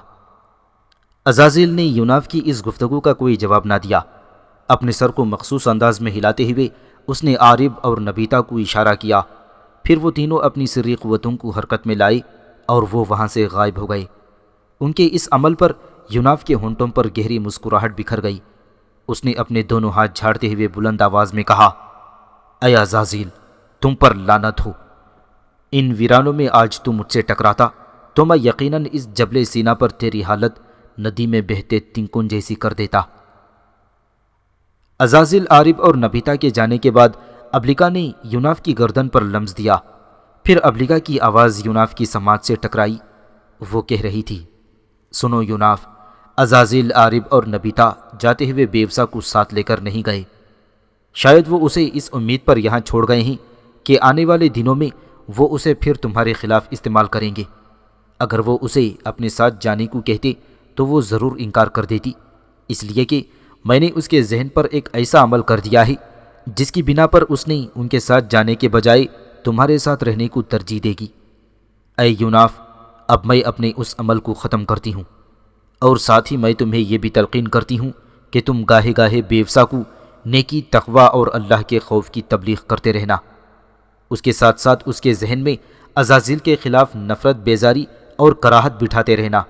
عزازیل نے یوناف کی اس گفتگو کا کوئی جواب نہ دیا۔ اپنے سر کو مخصوص انداز میں ہلاتے ہوئے اس نے عارب اور نبیتا کو اشارہ کیا، پھر وہ تینوں اپنی سری قوتوں کو حرکت میں لائے اور وہ وہاں سے غائب ہو گئے۔ ان کے اس عمل پر یوناف کے ہونٹوں پر گہری مسکراہٹ بکھر گئی۔ اس نے اپنے دونوں ہاتھ جھاڑتے ہوئے بلند آواز میں کہا، اے عزازیل، تم پر لعنت ہو۔ ان ویرانوں میں آج تو مجھ سے ٹکراتا تو میں یقیناً اس جبل سینا پر تیری حالت ندی میں بہتے تنکن جیسی کر دیتا۔ عزازیل، عارب اور نبیتا کے جانے کے بعد ابلیکا نے یوناف کی گردن پر لمس دیا۔ پھر ابلیکا کی آواز یوناف کی سماعت سے ٹکرائی۔ وہ کہہ رہی تھی، سنو یوناف، عزازیل، عارب اور نبیتا جاتے ہوئے بیوسا کو ساتھ لے کر نہیں گئے۔ شاید وہ اسے اس امید پر یہاں چھوڑ گئے ہیں کہ آنے والے دنوں میں وہ اسے پھر تمہارے خلاف استعمال کریں گے۔ اگر وہ اسے اپنے ساتھ جانے کو کہتے تو وہ ضرور انکار کر دیتی، اس لیے کہ میں نے اس کے ذہن پر ایک ایسا عمل کر دیا ہے جس کی بنا پر اس نے ان کے ساتھ جانے کے بجائے تمہارے ساتھ رہنے کو ترجیح دے گی۔ اے یوناف، اب میں اپنے اس عمل کو ختم کرتی ہوں، اور ساتھ ہی میں تمہیں یہ بھی تلقین کرتی ہوں کہ تم گاہے گاہے بیوسا کو نیکی، تقوی اور اللہ کے خوف کی تبلیغ کرتے رہنا۔ اس کے ساتھ ساتھ اس کے ذہن میں عزازیل کے خلاف نفرت، بیزاری اور کراہت بٹھاتے رہنا۔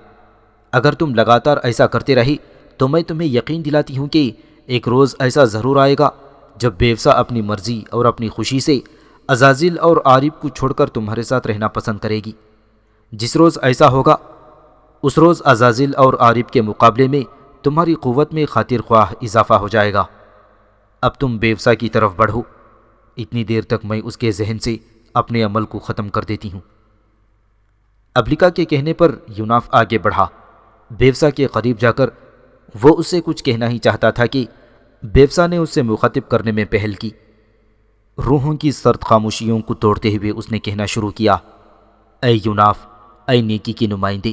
اگر تم لگاتار ایسا کرتے رہے تو میں تمہیں یقین دلاتی ہوں کہ ایک روز ایسا ضرور آئے گا جب بیوسا اپنی مرضی اور اپنی خوشی سے عزازیل اور عارب کو چھوڑ کر تمہارے ساتھ رہنا پسند کرے گی۔ جس روز ایسا ہوگا اس روز عزازیل اور عارب کے مقابلے میں تمہاری قوت میں خاطر خواہ اضافہ ہو جائے گا۔ اب تم بیوسا کی طرف بڑھو، اتنی دیر تک میں اس کے ذہن سے اپنے عمل کو ختم کر دیتی ہوں۔ ابلیکا کے کہنے پر یوناف آگے بڑھا۔ بیوسا کے قریب جا کر وہ اس سے کچھ کہنا ہی چاہتا تھا کہ بیوسا نے اس سے مخاطب کرنے میں پہل کی۔ روحوں کی سرد خاموشیوں کو توڑتے ہوئے اس نے کہنا شروع کیا، اے یوناف، اے نیکی کی نمائندے،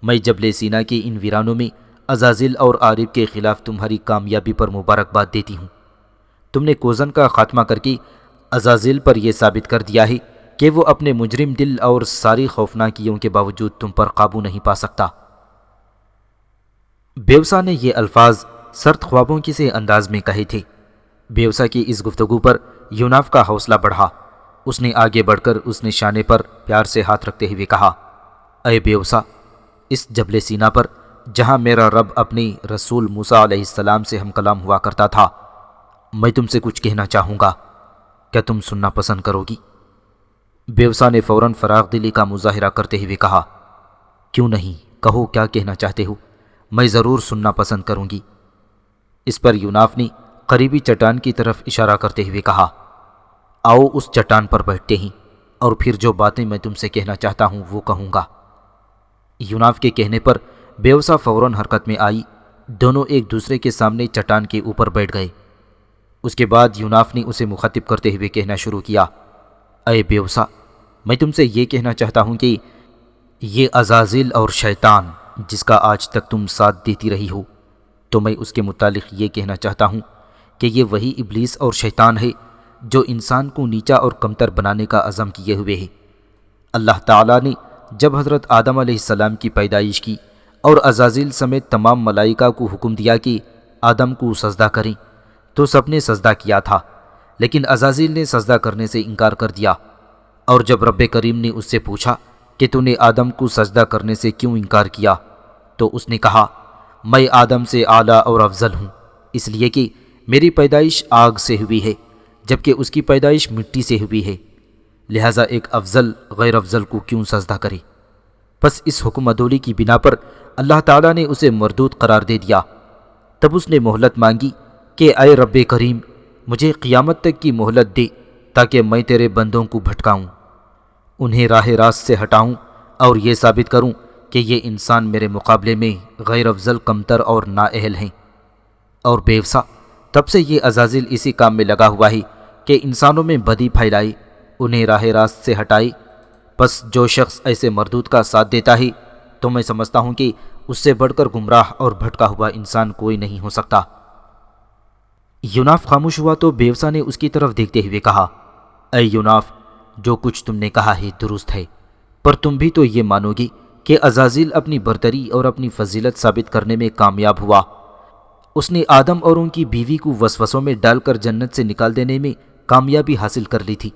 میں جبل سینا کے ان ویرانوں میں عزازیل اور عارب کے خلاف تمہاری کامیابی پر مبارکباد دیتی ہوں۔ تم نے کوزن کا خاتمہ کر کے عزازیل پر یہ ثابت کر دیا ہے کہ وہ اپنے مجرم دل اور ساری خوفناکیوں کے باوجود تم پر قابو نہیں پا سکتا۔ بیوسا نے یہ الفاظ سرد خوابوں کے سے انداز میں کہے تھے۔ بیوسا کی اس گفتگو پر یوناف کا حوصلہ بڑھا۔ اس نے آگے بڑھ کر اس نے شانے پر پیار سے ہاتھ رکھتے ہوئے کہا، اے بیوسا، اس جبل سینا پر جہاں میرا رب اپنے رسول موسیٰ علیہ السلام سے ہم کلام ہوا کرتا تھا، میں تم سے کچھ کہنا چاہوں گا، کیا تم سننا پسند کرو گی؟ بیوسا نے فوراً فراغ دلی کا مظاہرہ کرتے ہوئے کہا، کیوں نہیں، کہو کیا کہنا چاہتے ہو، میں ضرور سننا پسند کروں گی۔ اس پر یوناف نے قریبی چٹان کی طرف اشارہ کرتے ہوئے کہا، آؤ اس چٹان پر بیٹھتے ہیں اور پھر جو باتیں میں تم سے کہنا چاہتا ہوں وہ کہوں گا۔ یوناف کے کہنے پر بیوسا فوراً حرکت میں آئی۔ دونوں ایک دوسرے کے سامنے چٹان کے اوپر بیٹھ گئے۔ اس کے بعد یوناف نے اسے مخاطب کرتے ہوئے کہنا شروع کیا، اے بیوسا، میں تم سے یہ کہنا چاہتا ہوں کہ یہ عزازیل اور شیطان جس کا آج تک تم ساتھ دیتی رہی ہو، تو میں اس کے متعلق یہ کہنا چاہتا ہوں کہ یہ وہی ابلیس اور شیطان ہے جو انسان کو نیچا اور کمتر بنانے کا عزم کیے ہوئے ہے۔ اللہ تعالیٰ نے جب حضرت آدم علیہ السلام کی پیدائش کی اور عزازیل سمیت تمام ملائکہ کو حکم دیا کہ آدم کو سجدہ کریں تو سب نے سجدہ کیا تھا، لیکن عزازیل نے سجدہ کرنے سے انکار کر دیا۔ اور جب رب کریم نے اس سے پوچھا کہ تو نے آدم کو سجدہ کرنے سے کیوں انکار کیا، تو اس نے کہا، میں آدم سے اعلیٰ اور افضل ہوں، اس لیے کہ میری پیدائش آگ سے ہوئی ہے جبکہ اس کی پیدائش مٹی سے ہوئی ہے، لہٰذا ایک افضل غیر افضل کو کیوں سجدہ کرے؟ پس اس حکم عدولی کی بنا پر اللہ تعالیٰ نے اسے مردود قرار دے دیا۔ تب اس نے مہلت مانگی کہ اے رب کریم، مجھے قیامت تک کی مہلت دے تاکہ میں تیرے بندوں کو بھٹکاؤں، انہیں راہ راست سے ہٹاؤں اور یہ ثابت کروں کہ یہ انسان میرے مقابلے میں غیر افضل، کمتر اور نااہل ہیں۔ اور بیوسا، تب سے یہ عزازیل اسی کام میں لگا ہوا ہے کہ انسانوں میں بدی پھیلائے، انہیں راہ راست سے ہٹائے۔ پس جو شخص ایسے مردود کا ساتھ دیتا ہے تو میں سمجھتا ہوں کہ اس سے بڑھ کر گمراہ اور بھٹکا ہوا انسان کوئی نہیں ہو سکتا۔ یوناف خاموش ہوا تو بیوسا نے اس کی طرف دیکھتے ہوئے کہا، اے یوناف، جو کچھ تم نے کہا ہے درست ہے، پر تم بھی تو یہ مانو گی کہ عزازیل اپنی برتری اور اپنی فضیلت ثابت کرنے میں کامیاب ہوا۔ اس نے آدم اور ان کی بیوی کو وسوسوں میں ڈال کر جنت سے نکال دینے میں کامیابی حاصل کر لی تھی۔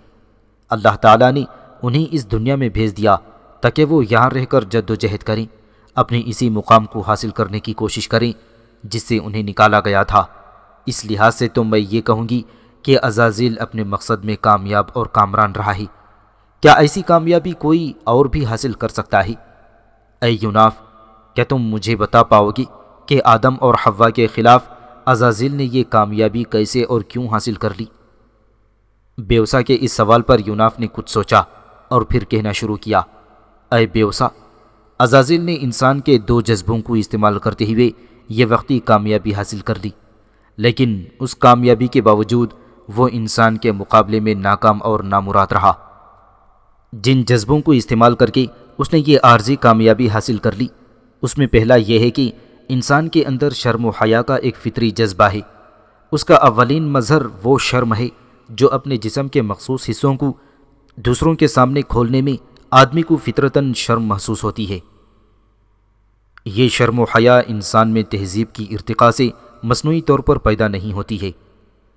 اللہ تعالیٰ نے انہیں اس دنیا میں بھیج دیا تاکہ وہ یہاں رہ کر جد و جہد کریں، اپنی اسی مقام کو حاصل کرنے کی کوشش کریں جس سے انہیں نکالا گیا تھا۔ اس لحاظ سے تو میں یہ کہوں گی کہ عزازیل اپنے مقصد میں کامیاب اور کامران رہا ہے۔ کیا ایسی کامیابی کوئی اور بھی حاصل کر سکتا ہے؟ اے یوناف، کیا تم مجھے بتا پاؤ گی کہ آدم اور حوا کے خلاف عزازیل نے یہ کامیابی کیسے اور کیوں حاصل کر لی؟ بیوسا کے اس سوال پر یوناف نے کچھ سوچا اور پھر کہنا شروع کیا، اے بیوسا، عزازیل نے انسان کے دو جذبوں کو استعمال کرتے ہوئے یہ وقتی کامیابی حاصل کر لی، لیکن اس کامیابی کے باوجود وہ انسان کے مقابلے میں ناکام اور نامراد رہا۔ جن جذبوں کو استعمال کر کے اس نے یہ عارضی کامیابی حاصل کر لی، اس میں پہلا یہ ہے کہ انسان کے اندر شرم و حیا کا ایک فطری جذبہ ہے۔ اس کا اولین مظہر وہ شرم ہے جو اپنے جسم کے مخصوص حصوں کو دوسروں کے سامنے کھولنے میں آدمی کو فطرتاً شرم محسوس ہوتی ہے۔ یہ شرم و حیا انسان میں تہذیب کی ارتقاء سے مصنوعی طور پر پیدا نہیں ہوتی ہے،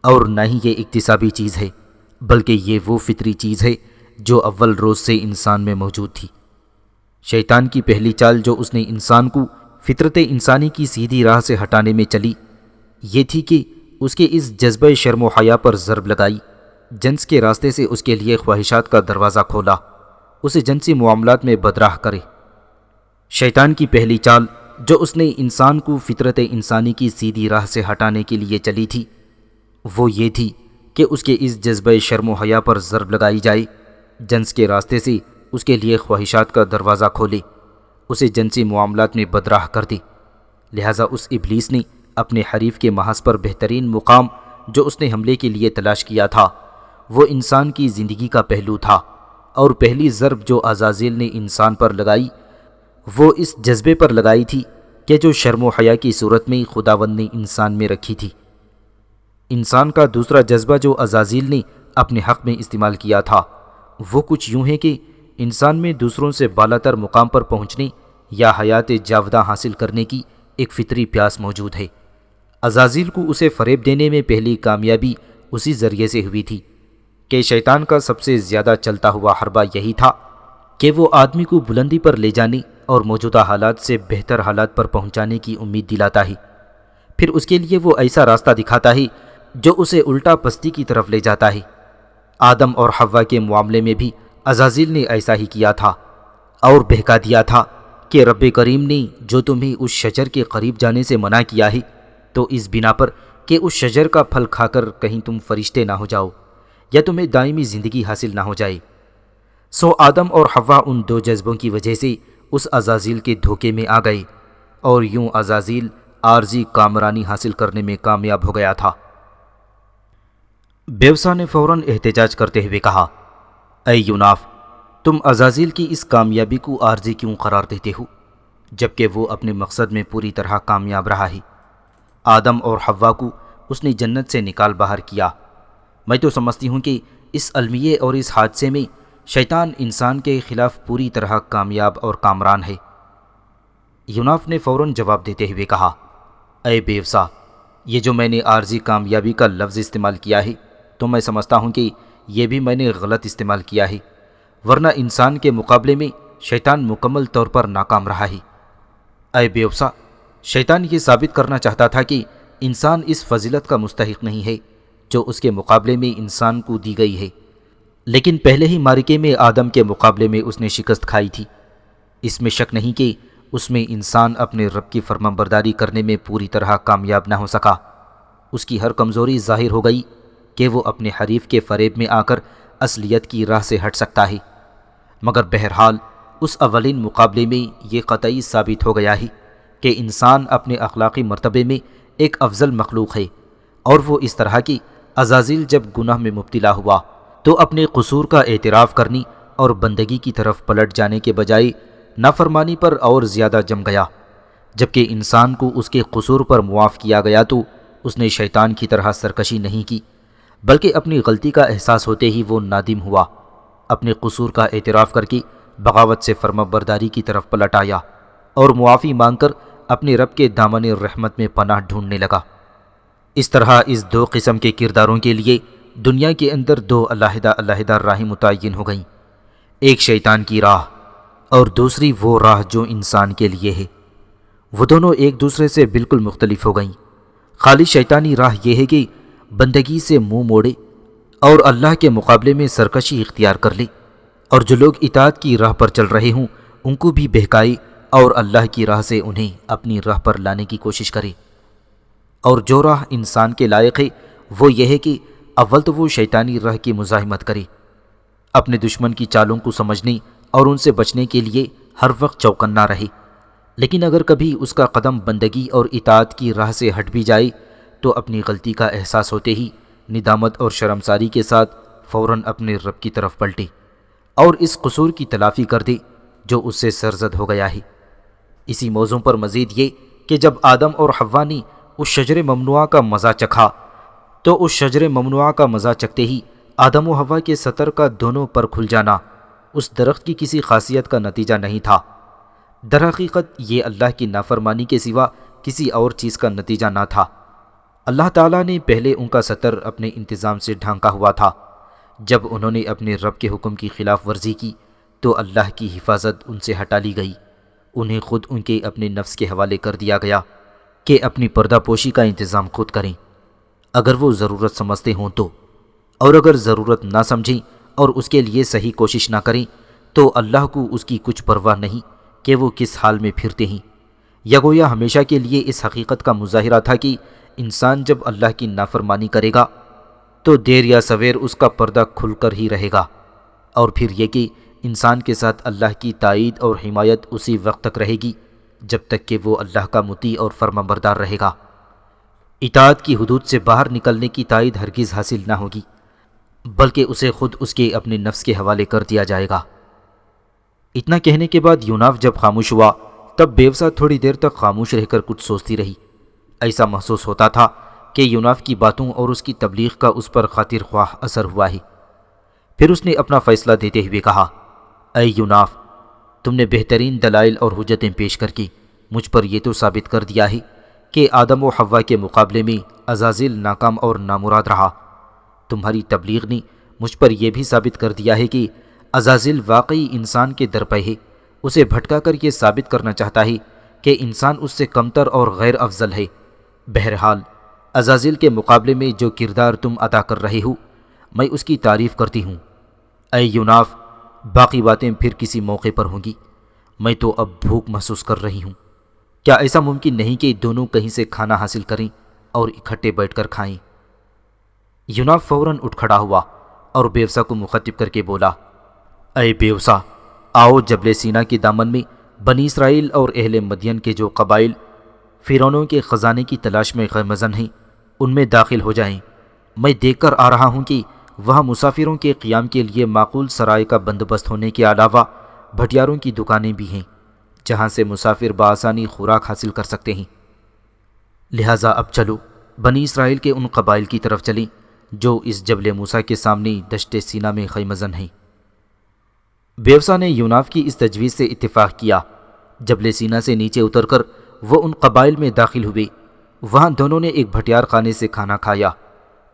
اور نہ ہی یہ اکتسابی چیز ہے، بلکہ یہ وہ فطری چیز ہے جو اول روز سے انسان میں موجود تھی۔ شیطان کی پہلی چال جو اس نے انسان کو فطرت انسانی کی سیدھی راہ سے ہٹانے میں چلی، یہ تھی کہ اس کے اس جذبہ شرم و حیا پر ضرب لگائی، جنس کے راستے سے اس کے لیے خواہشات کا دروازہ کھولا، اسے جنسی معاملات میں بدراہ کرے۔ شیطان کی پہلی چال جو اس نے انسان کو فطرت انسانی کی سیدھی راہ سے ہٹانے کے لیے چلی تھی، وہ یہ تھی کہ اس کے اس جذبہ شرم و حیا پر ضرب لگائی جائے، جنس کے راستے سے اس کے لیے خواہشات کا دروازہ کھولے، اسے جنسی معاملات میں بدراہ کر دے۔ لہٰذا اس ابلیس نے اپنے حریف کے محاذ پر بہترین مقام جو اس نے حملے کے لیے تلاش کیا تھا، وہ انسان کی زندگی کا پہلو تھا، اور پہلی ضرب جو عزازیل نے انسان پر لگائی وہ اس جذبے پر لگائی تھی کہ جو شرم و حیا کی صورت میں خداوند نے انسان میں رکھی تھی۔ انسان کا دوسرا جذبہ جو عزازیل نے اپنے حق میں استعمال کیا تھا وہ کچھ یوں ہے کہ انسان میں دوسروں سے بالاتر مقام پر پہنچنے یا حیات جاوداں حاصل کرنے کی ایک فطری پیاس موجود ہے۔ عزازیل کو اسے فریب دینے میں پہلی کامیابی اسی ذریعے سے ہوئی تھی کہ شیطان کا سب سے زیادہ چلتا ہوا حربہ یہی تھا کہ وہ آدمی کو بلندی پر لے جانے اور موجودہ حالات سے بہتر حالات پر پہنچانے کی امید دلاتا ہے، پھر اس کے لیے وہ ایسا راستہ دکھاتا ہے جو اسے الٹا پستی کی طرف لے جاتا ہے۔ آدم اور حوا کے معاملے میں بھی عزازیل نے ایسا ہی کیا تھا اور بہکا دیا تھا کہ رب کریم نے جو تمہیں اس شجر کے قریب جانے سے منع کیا ہے تو اس بنا پر کہ اس شجر کا پھل کھا کر کہیں تم فرشتے نہ ہو جاؤ یا تمہیں دائمی زندگی حاصل نہ ہو جائے۔ سو آدم اور حوا ان دو جذبوں کی وجہ سے اس عزازیل کے دھوکے میں آ گئے، اور یوں عزازیل عارضی کامرانی حاصل کرنے میں کامیاب ہو گیا تھا۔ بیوسا نے فوراً احتجاج کرتے ہوئے کہا، اے یوناف، تم عزازیل کی اس کامیابی کو عارضی کیوں قرار دیتے ہو جبکہ وہ اپنے مقصد میں پوری طرح کامیاب رہا ہے؟ آدم اور حوا کو اس نے جنت سے نکال باہر کیا۔ میں تو سمجھتی ہوں کہ اس المیے اور اس حادثے میں شیطان انسان کے خلاف پوری طرح کامیاب اور کامران ہے۔ یوناف نے فوراً جواب دیتے ہوئے کہا، اے بیوسا، یہ جو میں نے عارضی کامیابی کا لفظ استعمال کیا ہے تو میں سمجھتا ہوں کہ یہ بھی میں نے غلط استعمال کیا ہے، ورنہ انسان کے مقابلے میں شیطان مکمل طور پر ناکام رہا ہے۔ اے بیوسا، شیطان یہ ثابت کرنا چاہتا تھا کہ انسان اس فضیلت کا مستحق نہیں ہے جو اس کے مقابلے میں انسان کو دی گئی ہے، لیکن پہلے ہی معرکے میں آدم کے مقابلے میں اس نے شکست کھائی تھی۔ اس میں شک نہیں کہ اس میں انسان اپنے رب کی فرمانبرداری کرنے میں پوری طرح کامیاب نہ ہو سکا۔ اس کی ہر کمزوری ظاہر ہو گئی کہ وہ اپنے حریف کے فریب میں آ کر اصلیت کی راہ سے ہٹ سکتا ہے، مگر بہرحال اس اولین مقابلے میں یہ قطعی ثابت ہو گیا ہے کہ انسان اپنے اخلاقی مرتبے میں ایک افضل مخلوق ہے، اور وہ اس طرح کہ عزازیل جب گناہ میں مبتلا ہوا تو اپنے قصور کا اعتراف کرنے اور بندگی کی طرف پلٹ جانے کے بجائے نافرمانی پر اور زیادہ جم گیا۔ جبکہ انسان کو اس کے قصور پر معاف کیا گیا تو اس نے شیطان کی طرح سرکشی نہیں کی، بلکہ اپنی غلطی کا احساس ہوتے ہی وہ نادم ہوا، اپنے قصور کا اعتراف کر کے بغاوت سے فرمانبرداری کی طرف پلٹ آیا اور معافی مانگ کر اپنے رب کے دامن رحمت میں پناہ ڈھونڈنے لگا۔ اس طرح اس دو قسم کے کرداروں کے لیے دنیا کے اندر دو علیحدہ علیحدہ راہیں متعین ہو گئیں، ایک شیطان کی راہ اور دوسری وہ راہ جو انسان کے لیے ہے۔ وہ دونوں ایک دوسرے سے بالکل مختلف ہو گئیں۔ خالی شیطانی راہ یہ ہے کہ بندگی سے منہ موڑے اور اللہ کے مقابلے میں سرکشی اختیار کر لے، اور جو لوگ اطاعت کی راہ پر چل رہے ہوں ان کو بھی بہکائے اور اللہ کی راہ سے انہیں اپنی راہ پر لانے کی کوشش کرے۔ اور جو راہ انسان کے لائق ہے وہ یہ ہے کہ اول تو وہ شیطانی راہ کی مزاحمت کرے، اپنے دشمن کی چالوں کو سمجھنے اور ان سے بچنے کے لیے ہر وقت چوکنا رہے، لیکن اگر کبھی اس کا قدم بندگی اور اطاعت کی راہ سے ہٹ بھی جائے تو اپنی غلطی کا احساس ہوتے ہی ندامت اور شرمساری کے ساتھ فوراً اپنے رب کی طرف پلٹے اور اس قصور کی تلافی کر دے جو اس سے سرزد ہو گیا ہے۔ اسی موضوع پر مزید یہ کہ جب آدم اور حوا نے اس شجر ممنوعہ کا مزہ چکھا تو اس شجر ممنوعہ کا مزہ چکھتے ہی آدم و حوا کے سطر کا دونوں پر کھل جانا اس درخت کی کسی خاصیت کا نتیجہ نہیں تھا، در حقیقت یہ اللہ کی نافرمانی کے سوا کسی اور چیز کا نتیجہ نہ تھا۔ اللہ تعالیٰ نے پہلے ان کا سطر اپنے انتظام سے ڈھانکا ہوا تھا، جب انہوں نے اپنے رب کے حکم کی خلاف ورزی کی تو اللہ کی حفاظت ان سے ہٹا لی گئی، انہیں خود ان کے اپنے نفس کے حوالے کر دیا گیا کہ اپنی پردہ پوشی کا انتظام خود کریں اگر وہ ضرورت سمجھتے ہوں تو، اور اگر ضرورت نہ سمجھیں اور اس کے لیے صحیح کوشش نہ کریں تو اللہ کو اس کی کچھ پرواہ نہیں کہ وہ کس حال میں پھرتے ہیں۔ یا گویا ہمیشہ کے لیے اس حقیقت کا مظاہرہ تھا کہ انسان جب اللہ کی نافرمانی کرے گا تو دیر یا سویر اس کا پردہ کھل کر ہی رہے گا، اور پھر یہ کہ انسان کے ساتھ اللہ کی تائید اور حمایت اسی وقت تک رہے گی جب تک کہ وہ اللہ کا مطیع اور فرمانبردار رہے گا۔ اطاعت کی حدود سے باہر نکلنے کی تائید ہرگز حاصل نہ ہوگی۔ بلکہ اسے خود اس کے اپنے نفس کے حوالے کر دیا جائے گا۔ اتنا کہنے کے بعد یوناف جب خاموش ہوا تب بیوسا تھوڑی دیر تک خاموش رہ کر کچھ سوچتی رہی۔ ایسا محسوس ہوتا تھا کہ یوناف کی باتوں اور اس کی تبلیغ کا اس پر خاطر خواہ اثر ہوا ہے۔ پھر اس نے اپنا فیصلہ دیتے ہوئے کہا، اے یوناف، تم نے بہترین دلائل اور حجتیں پیش کر کے مجھ پر یہ تو ثابت کر دیا ہے کہ آدم و حوا کے مقابلے میں عزازیل ناکام اور نامراد رہا۔ تمہاری تبلیغ نے مجھ پر یہ بھی ثابت کر دیا ہے کہ عزازیل واقعی انسان کے در پہ ہے۔ اسے بھٹکا کر یہ ثابت کرنا چاہتا ہے کہ انسان اس سے کمتر اور غیر افضل ہے۔ بہرحال عزازیل کے مقابلے میں جو کردار تم ادا کر رہے ہو میں اس کی تعریف کرتی ہوں۔ اے یوناف، باقی باتیں پھر کسی موقع پر ہوں گی، میں تو اب بھوک محسوس کر رہی ہوں۔ کیا ایسا ممکن نہیں کہ دونوں کہیں سے کھانا حاصل کریں اور اکٹھے بیٹھ کر کھائیں؟ یوناف فوراً اٹھ کھڑا ہوا اور بیوسا کو مخاطب کر کے بولا، اے بیوسا، آؤ جبل سینا کے دامن میں بنی اسرائیل اور اہل مدین کے جو قبائل فرعونوں کے خزانے کی تلاش میں غمزن ہیں ان میں داخل ہو جائیں۔ میں دیکھ کر آ رہا ہوں کہ وہاں مسافروں کے قیام کے لیے معقول سرائے کا بندوبست ہونے کے علاوہ بھٹیاروں کی دکانیں بھی ہیں جہاں سے مسافر بآسانی خوراک حاصل کر سکتے ہیں۔ لہٰذا اب چلو بنی اسرائیل کے ان قبائل کی طرف چلیں جو اس جبل موسیٰ کے سامنے دشت سینا میں خیمزن ہیں۔ بیوسا نے یوناف کی اس تجویز سے اتفاق کیا۔ جبل سینا سے نیچے اتر کر وہ ان قبائل میں داخل ہوئے۔ وہاں دونوں نے ایک بھٹیار خانے سے کھانا کھایا۔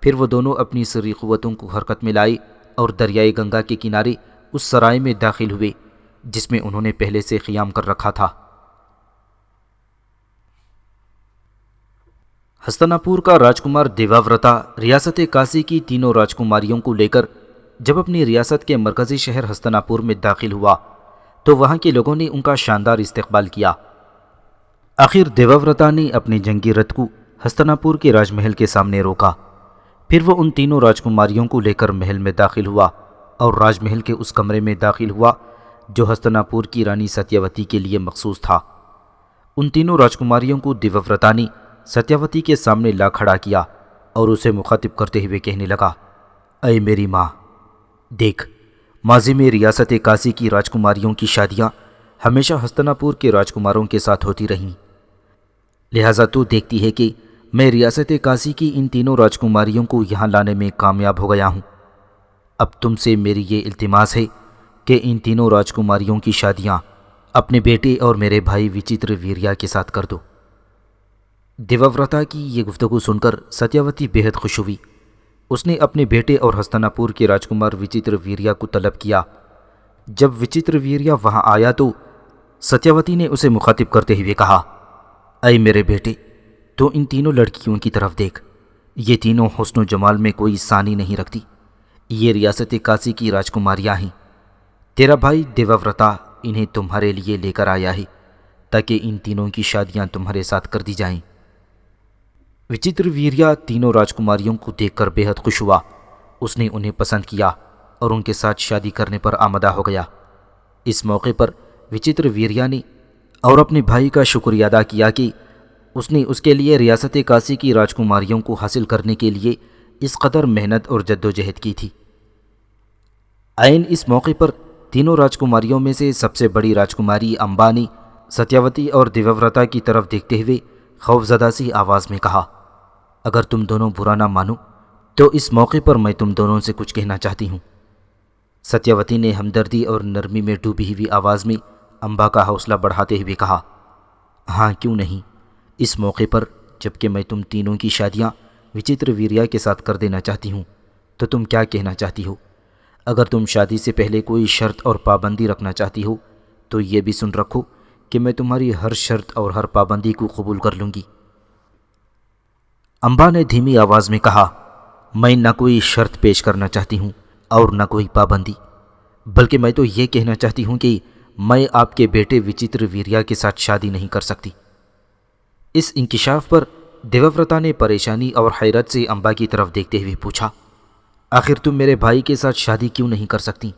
پھر وہ دونوں اپنی سری قوتوں کو حرکت میں لائے اور دریائے گنگا کے کنارے اس سرائے میں داخل ہوئے جس میں انہوں نے پہلے سے قیام کر رکھا تھا۔ ہستناپور کا راجکمار دیواورتا ریاست کاسی کی تینوں راجکماریوں کو لے کر جب اپنی ریاست کے مرکزی شہر ہستناپور میں داخل ہوا تو وہاں کے لوگوں نے ان کا شاندار استقبال کیا۔ آخر دیواورتا نے اپنی جنگی رتھ کو ہستناپور کے راج محل کے سامنے روکا۔ پھر وہ ان تینوں راجکماریوں کو لے کر محل میں داخل ہوا اور راج محل کے اس کمرے میں داخل ہوا جو ہستناپور کی رانی ستیاوتی کے لیے مخصوص تھا۔ ان تینوں راجکماریوں کو دیواورتا نے ستیاوتی کے سامنے لا کھڑا کیا اور اسے مخاطب کرتے ہوئے کہنے لگا، اے میری ماں، دیکھ، ماضی میں ریاست کاسی کی راجکماریوں کی شادیاں ہمیشہ ہستناپور کے راجکماروں کے ساتھ ہوتی رہیں، لہٰذا تو دیکھتی ہے کہ میں ریاست کاسی کی ان تینوں راجکماریوں کو یہاں لانے میں کامیاب ہو گیا ہوں۔ اب تم سے میری یہ التماس ہے کہ ان تینوں راجکماریوں کی شادیاں اپنے بیٹے اور میرے بھائی وچتر ویریہ کے ساتھ کر دو۔ دیواورتا کی یہ گفتگو سن کر ستیاوتی بے حد خوش ہوئی۔ اس نے اپنے بیٹے اور ہستناپور کے راجکمار وچتر ویریہ کو طلب کیا۔ جب وچتر ویریہ وہاں آیا تو ستیاوتی نے اسے مخاطب کرتے ہوئے کہا، اے میرے بیٹے، تو ان تینوں لڑکیوں کی طرف دیکھ، یہ تینوں حسن و جمال میں کوئی ثانی نہیں رکھتی۔ یہ ریاست کاسی کی راجکماریاں ہیں۔ تیرا بھائی دیواورتا انہیں تمہارے لیے لے کر آیا ہے تاکہ ان تینوں کی شادیاں تمہارے ساتھ کر دی جائیں۔ وچتر ویریہ تینوں راجکماریوں کو دیکھ کر بے حد خوش ہوا۔ اس نے انہیں پسند کیا اور ان کے ساتھ شادی کرنے پر آمادہ ہو گیا۔ اس موقع پر وچتر ویریہ نے اور اپنے بھائی کا شکریہ ادا کیا کہ اس نے اس کے لیے ریاست کاسی کی راجکماریوں کو حاصل کرنے کے لیے اس قدر محنت اور جد و جہد کی تھی۔ عین اس موقع پر تینوں راجکماریوں میں سے سب سے بڑی راجکماری امبا نے ستیاوتی اور دیواورتا کی طرف دیکھتے ہوئے خوفزدہ سی آواز میں کہا، اگر تم دونوں برا نہ مانو تو اس موقع پر میں تم دونوں سے کچھ کہنا چاہتی ہوں۔ ستیاوتی نے ہمدردی اور نرمی میں ڈوبی ہوئی آواز میں امبا کا حوصلہ بڑھاتے ہوئے کہا، ہاں کیوں نہیں، اس موقع پر جب کہ میں تم تینوں کی شادیاں وچتر ویریہ کے ساتھ کر دینا چاہتی ہوں تو تم کیا کہنا چاہتی ہو؟ اگر تم شادی سے پہلے کوئی شرط اور پابندی رکھنا چاہتی ہو تو یہ بھی سن رکھو کہ میں تمہاری ہر شرط اور ہر پابندی کو قبول کر لوں گی۔ امبا نے دھیمی آواز میں کہا، میں نہ کوئی شرط پیش کرنا چاہتی ہوں اور نہ کوئی پابندی، بلکہ میں تو یہ کہنا چاہتی ہوں کہ میں آپ کے بیٹے وچتر ویریہ کے ساتھ شادی نہیں کر سکتی۔ اس انکشاف پر دیواورتا نے پریشانی اور حیرت سے امبا کی طرف دیکھتے ہوئے پوچھا، آخر تم میرے بھائی کے ساتھ شادی کیوں نہیں کر سکتی؟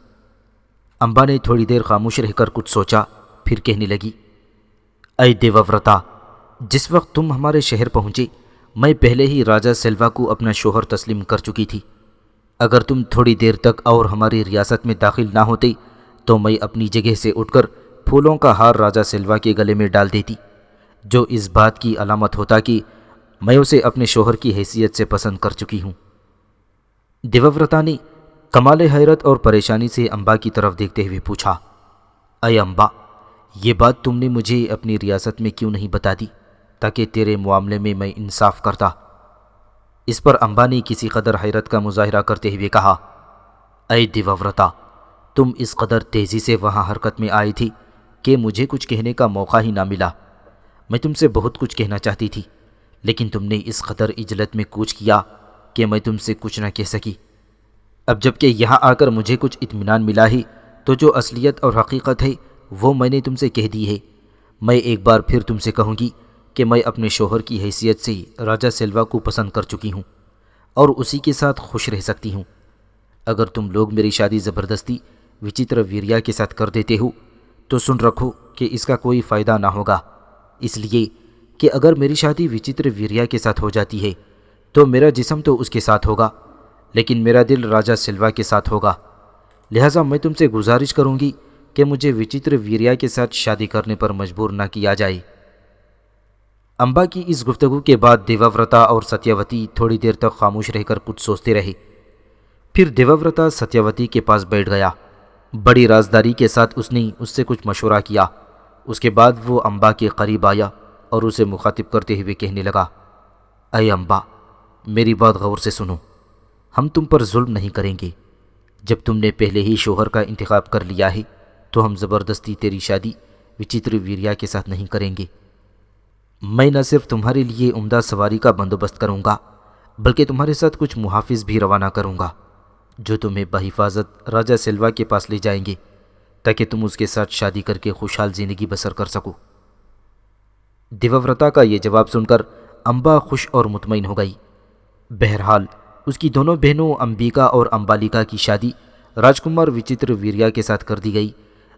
امبا نے تھوڑی دیر خاموش رہ کر کچھ سوچا، پھر کہنے لگی، اے دیواورتا، جس وقت تم ہمارے شہر پہنچے میں پہلے ہی راجا سیلوا کو اپنا شوہر تسلیم کر چکی تھی۔ اگر تم تھوڑی دیر تک اور ہماری ریاست میں داخل نہ ہوتے تو میں اپنی جگہ سے اٹھ کر پھولوں کا ہار راجہ سلوا کے گلے میں ڈال دیتی، جو اس بات کی علامت ہوتا کہ میں اسے اپنے شوہر کی حیثیت سے پسند کر چکی ہوں۔ دیوورتا نے کمال حیرت اور پریشانی سے امبا کی طرف دیکھتے ہوئے پوچھا، اے امبا، یہ بات تم نے مجھے اپنی ریاست میں کیوں نہیں بتا دی تاکہ تیرے معاملے میں میں انصاف کرتا؟ اس پر امبا نے کسی قدر حیرت کا مظاہرہ کرتے ہوئے کہا، اے دیوورتا، تم اس قدر تیزی سے وہاں حرکت میں آئی تھی کہ مجھے کچھ کہنے کا موقع ہی نہ ملا۔ میں تم سے بہت کچھ کہنا چاہتی تھی، لیکن تم نے اس قدر عجلت میں کوچ کیا کہ میں تم سے کچھ نہ کہہ سکی۔ اب جب کہ یہاں آ کر مجھے کچھ اطمینان ملا ہی تو جو اصلیت اور حقیقت ہے وہ میں نے تم سے کہہ دی ہے۔ میں ایک بار پھر تم سے کہوں گی کہ میں اپنے شوہر کی حیثیت سے راجہ سلوا کو پسند کر چکی ہوں اور اسی کے ساتھ خوش رہ سکتی ہوں۔ اگر تم لوگ میری شادی زبردستی وچتر ویریا کے ساتھ کر دیتے ہو تو سن رکھو کہ اس کا کوئی فائدہ نہ ہوگا، اس لیے کہ اگر میری شادی وچتر ویریا کے ساتھ ہو جاتی ہے تو میرا جسم تو اس کے ساتھ ہوگا لیکن میرا دل راجہ سلوا کے ساتھ ہوگا، لہٰذا میں تم سے گزارش کروں گی کہ مجھے وچتر ویریا کے ساتھ شادی کرنے پر مجبور نہ کیا جائے۔ امبا کی اس گفتگو کے بعد دیوورتا اور ستیاوتی تھوڑی دیر تک خاموش رہ کر کچھ سوچتے رہے۔ پھر دیوورتا ستیاوتی کے پاس بیٹھ گیا۔ بڑی رازداری کے ساتھ اس نے اس سے کچھ مشورہ کیا۔ اس کے بعد وہ امبا کے قریب آیا اور اسے مخاطب کرتے ہوئے کہنے لگا، اے امبا، میری بات غور سے سنو، ہم تم پر ظلم نہیں کریں گے۔ جب تم نے پہلے ہی شوہر کا انتخاب کر لیا ہے تو ہم زبردستی تیری شادی وچتر ویریا کے ساتھ نہیں کریں گے۔ میں نہ صرف تمہارے لیے عمدہ سواری کا بندوبست کروں گا بلکہ تمہارے ساتھ کچھ محافظ بھی روانہ کروں گا جو تمہیں بحفاظت راجہ سلوا کے پاس لے جائیں گے تاکہ تم اس کے ساتھ شادی کر کے خوشحال زندگی بسر کر سکو۔ دیوورتا کا یہ جواب سن کر امبا خوش اور مطمئن ہو گئی۔ بہرحال اس کی دونوں بہنوں امبیکا اور امبالیکا کی شادی راجکمار وچتر ویریا کے ساتھ کر دی گئی،